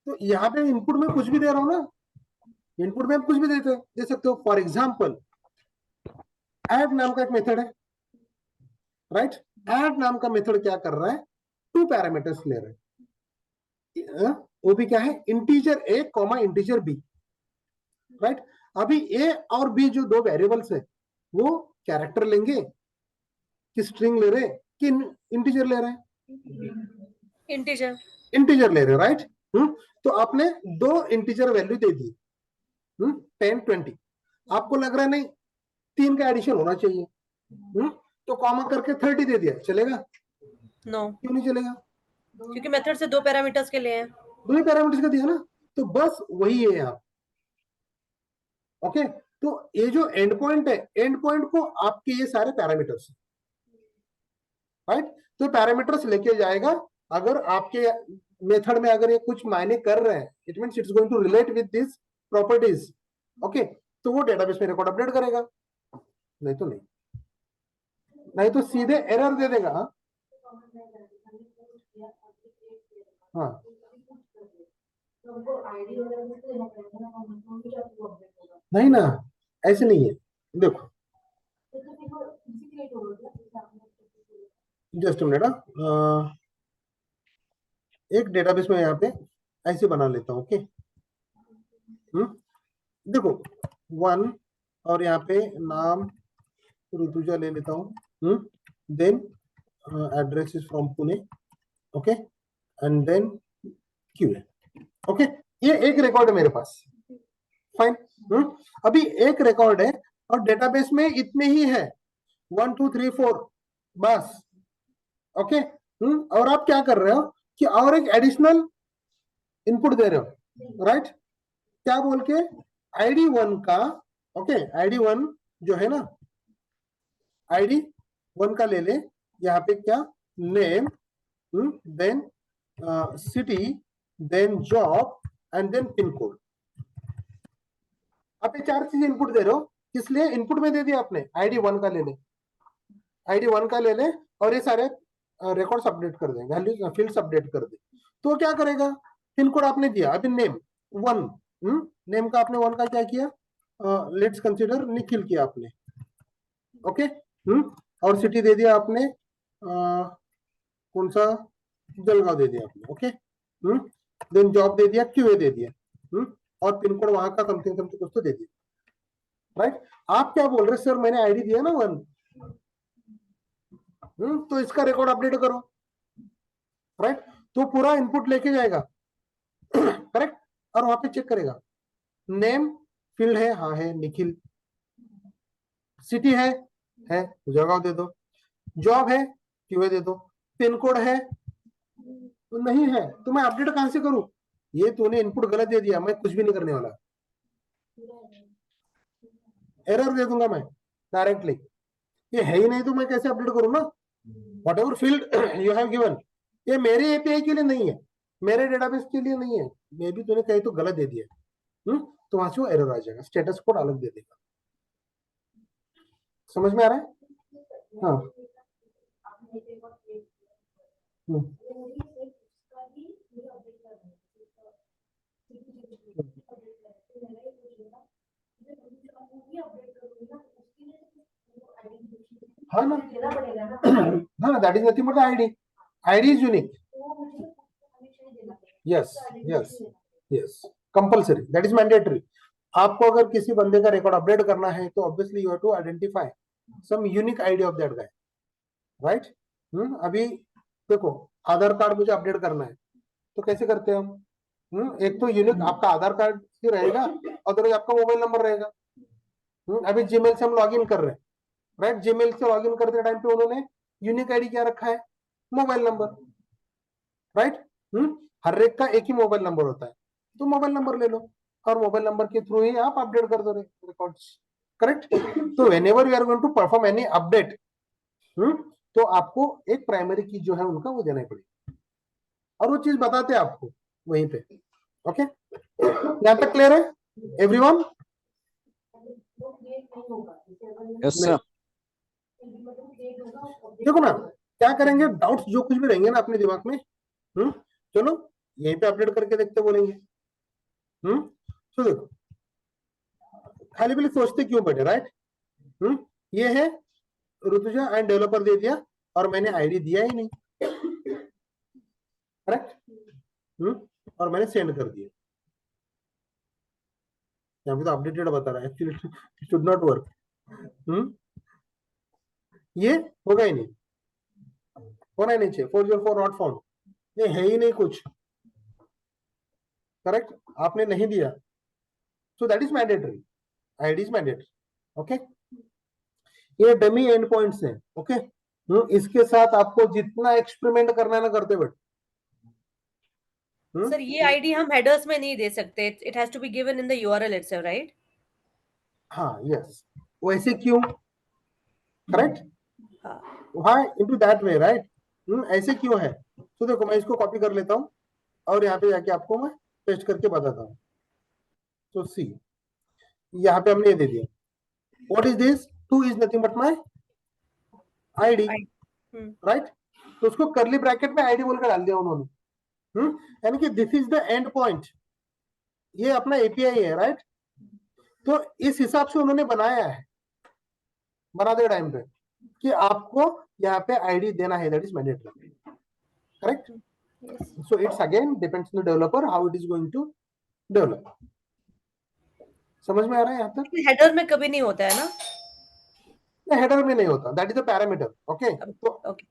Speaker 1: तो यहाँ पे इनपुट में कुछ भी दे रहा हूँ ना, इनपुट में आप कुछ भी दे सकते हो. फॉर एग्जाम्पल ऐड नाम का एक मेथड है, राइट. ऐड नाम का मेथड क्या कर रहा है, 2 पैरामीटर्स ले रहा है. वो भी क्या है, integer a comma integer B, right. अभी ए और बी जो 2 वेरिएबल्स है, वो कैरेक्टर लेंगे कि स्ट्रिंग ले रहे कि इंटीजर ले रहे हैं, इंटीजर ले रहे, राइट. तो आपने 2 इंटीजर वैल्यू दे दी, 10 20. आपको लग रहा है नहीं 3 का एडिशन होना चाहिए, तो कॉमा करके 30 दे दिया, चलेगा?
Speaker 3: नो,
Speaker 1: क्यों नहीं चलेगा?
Speaker 3: क्योंकि मेथड से 2 पैरामीटर्स के लिए हैं।
Speaker 1: दो ही पैरामीटर्स का दिया ना, तो बस वही है यहाँ। ओके, तो ये जो एंड पॉइंट है, एंड पॉइंट को आपके ये सारे पैरामीटर्स, राइट? तो पैरामीटर्स लेके जाएगा। अगर आपके मेथड में अगर ये कुछ मायने कर रहे हैं, it means it's going to relate with this properties. Okay, तो वो डेटाबेस में रिकॉर्ड अपडेट करेगा, नहीं तो नहीं, नहीं तो सीधे एरर दे देगा। हाँ, नहीं ना, ऐसे नहीं है। देखो जस्ट मिनट, एक डेटाबेस में यहाँ पे ऐसे बना लेता हूँ। ओके, देखो 1 और यहाँ पे नाम ऋतुजा ले लेता हूँ, then address is from Pune, okay, and then QA। Okay, ये एक रिकॉर्ड है मेरे पास, फाइन। अभी एक रिकॉर्ड है और डेटाबेस में इतने ही है, 1 2 3 4 बस। ओके, और आप क्या कर रहे हो कि और एक एडिशनल इनपुट दे रहे हो, राइट? क्या बोल के ID1 का, ओके, ID1 जो है ना, ID1 का ले ले, यहाँ पे क्या, name, then city, then job and then pin code. आप ये 4 चीजें इनपुट दे रहे हो, इसलिए इनपुट में दे दिया आपने, ID1 का ले ले, ID1 का ले ले, और ये सारे रिकॉर्ड्स अपडेट कर दे, वैल्यूज फील्ड्स अपडेट कर दे। तो क्या करेगा, पिन कोड आपने दिया, अभी नेम 1, नेम का आपने 1 का क्या किया, लेट्स कंसीडर निखिल किया आपने, ओके, और सिटी दे दिया आपने, कौन सा, जलगांव दे दिया आपने, ओके, देन जॉब दे दिया, QA दे दिया, और पिन कोड वहां का समथिंग समथिंग कुछ तो दे दिया, राइट? आप क्या बोल रहे सर, मैंने ID दिया ना 1, तो इसका रिकॉर्ड अपडेट करो, राइट? तो पूरा इनपुट लेके जाएगा, करेक्ट, और वहां पे चेक करेगा, नेम फील्ड है, हाँ है निखिल, सिटी है जलगांव दे दो, जॉब है QA दे दो, पिन कोड है तो नहीं है, तो मैं अपडेट कहां से करूं? ये तूने इनपुट गलत दे दिया, मैं कुछ भी नहीं करने वाला, एरर दे दूंगा मैं डायरेक्टली। ये है ही नहीं तो मैं कैसे अपडेट करूं ना? What ever field you have given, ये मेरे API के लिए नहीं है, मेरे डेटाबेस के लिए नहीं है, मे भी तूने कहीं तो गलत दे दिया, तो वहां से वो एरर आ जाएगा, स्टेटस कोड अलग दे देगा। समझ में आ रहा है? हाँ, हाँ ना, हाँ, that is nothing but ID is unique, yes yes yes, compulsory, that is mandatory. आपको अगर किसी बंदे का रिकॉर्ड अपडेट करना है तो obviously you have to identify some unique ID of that guy, right? अभी देखो, आधार कार्ड मुझे अपडेट करना है तो कैसे करते हैं हम? एक तो यूनिक आपका आधार कार्ड ही रहेगा, अदरवाइज आपका मोबाइल नंबर रहेगा। अभी जीमेल से हम लॉगिन कर रहे हैं, राइट? जीमेल से लॉगिन करते टाइम पे उन्होंने यूनिक ID क्या रखा है? Mobile number, right? हर एक का एक ही मोबाइल नंबर होता है, तो मोबाइल नंबर ले लो और मोबाइल नंबर के थ्रू ही आप अपडेट कर दो रिकॉर्ड्स, करेक्ट? तो whenever you are going to perform any update, तो आपको एक प्राइमरी की जो है उनका वो देना पड़ेगा, और वो चीज बताते हैं आपको वहीं पे। ओके, यहाँ तक क्लियर है एवरीवन?
Speaker 7: Yes sir.
Speaker 1: देखो ना, क्या करेंगे, डाउट्स जो कुछ भी रहेंगे ना अपने दिमाग में, चलो यहीं पे अपडेट करके देखते बोलेंगे। तो देखो, खाली पहले सोचते क्यों बैठे, राइट? ये है ऋतुजा एंड डेवलपर दे दिया और मैंने ID दिया ही नहीं, करेक्ट? और मैंने सेंड कर दिया, यहाँ पे तो अपडेटेड बता रहा है, actually it should not work. ये होगा ही नहीं, होना ही नहीं चाहिए, 404 नॉट फाउंड, ये है ही नहीं कुछ, करेक्ट? आपने नहीं दिया, so that is mandatory, ID is mandatory. Okay, ये डमी एंड पॉइंट्स हैं, ओके। इसके साथ आपको जितना एक्सपेरिमेंट करना है ना करते बैठ।
Speaker 3: सर ये आईडी हम हेडर्स में नहीं दे सकते, it has to be given in the URL itself, right?
Speaker 1: हाँ, यस, वैसे क्यों, करेक्ट,
Speaker 3: हाँ,
Speaker 1: हाँ, इनटू दैट वे, राइट। ऐसे क्यों है, तो देखो मैं इसको कॉपी कर लेता हूँ और यहाँ पे जाके आपको मैं पेस्ट करके बताता हूँ। तो सी, यहाँ पे हमने ये दे दिया, what is this, 2 is nothing but my ID, right. तो उसको करली ब्रैकेट में आईडी बोलकर डाल दिया उन्होंने, यानी कि this is the end point, ये अपना एपीआई है, राइट। तो इस हिसाब से उन्होंने बनाया है, बना दे टाइम पे कि आपको यहाँ पे आईडी देना है, that is mandatory, correct. So it's again depends on the developer how it is going to develop. समझ में आ रहा है यहाँ तक?
Speaker 3: हेडर में कभी नहीं होता है ना?
Speaker 1: हेडर में नहीं होता, that is a parameter, okay. तो
Speaker 3: ओके,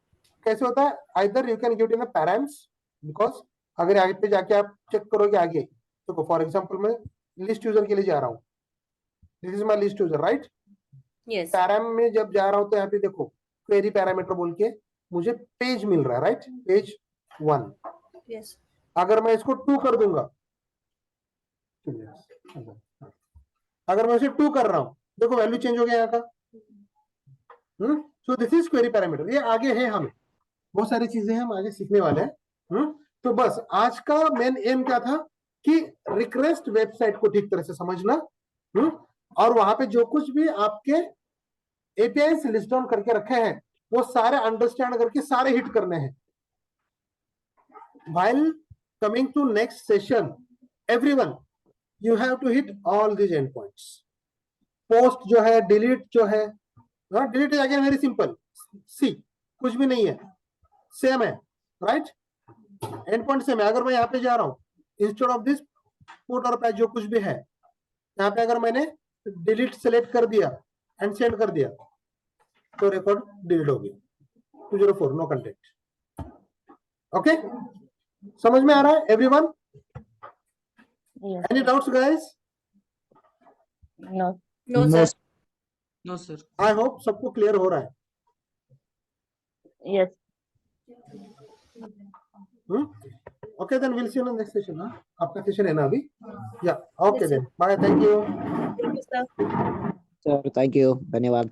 Speaker 1: कैसे होता है, either you can give in params, because अगर आगे पे जाके आप चेक करोगे आगे, तो फॉर एग्जांपल मैं लिस्ट यूजर के लिए जा रहा हूँ, this is my list user, right.
Speaker 3: Yes,
Speaker 1: params में जब जा रहा हूं तो यहाँ पे देखो क्वेरी पैरामीटर बोल के मुझे पेज मिल रहा है, राइट, पेज 1।
Speaker 3: यस,
Speaker 1: अगर मैं इसको 2 कर दूंगा, अगर मैं इसे 2 कर रहा हूं, देखो वैल्यू चेंज हो गया यहाँ का। सो दिस इज क्वेरी पैरामीटर, ये आगे है, हमें बहुत सारी चीजें हम आगे सीखने वाले हैं। तो बस आज का मेन एम क्या था कि रिक्वेस्ट वेबसाइट को ठीक तरह से समझना, और वहां पे जो कुछ भी आपके एपीआई लिस्ट डाउन करके रखे हैं वो सारे अंडरस्टैंड करके सारे हिट करने हैं। while coming to next session, everyone you have to hit all these endpoints. post जो है, delete जो है, delete is again very simple, see कुछ भी नहीं है, सेम है, राइट, endpoint सेम है। अगर मैं यहाँ पे जा रहा हूँ, इंस्टेड ऑफ दिस पुट और पैच जो कुछ भी है, यहाँ पे अगर मैंने डिलीट सेलेक्ट कर दिया एंड सेंड कर दिया तो रिकॉर्ड डिलीट हो गया, 204 नो कंटेंट, ओके। समझ में आ रहा है everyone? Any doubts guys?
Speaker 9: No
Speaker 3: no sir,
Speaker 8: no sir.
Speaker 1: I hope सबको क्लियर हो रहा है।
Speaker 9: Yes
Speaker 1: okay then will see you in next session. आपका सेशन है ना अभी? या okay then bye, thank you
Speaker 3: thank you sir.
Speaker 7: Sir thank you, धन्यवाद।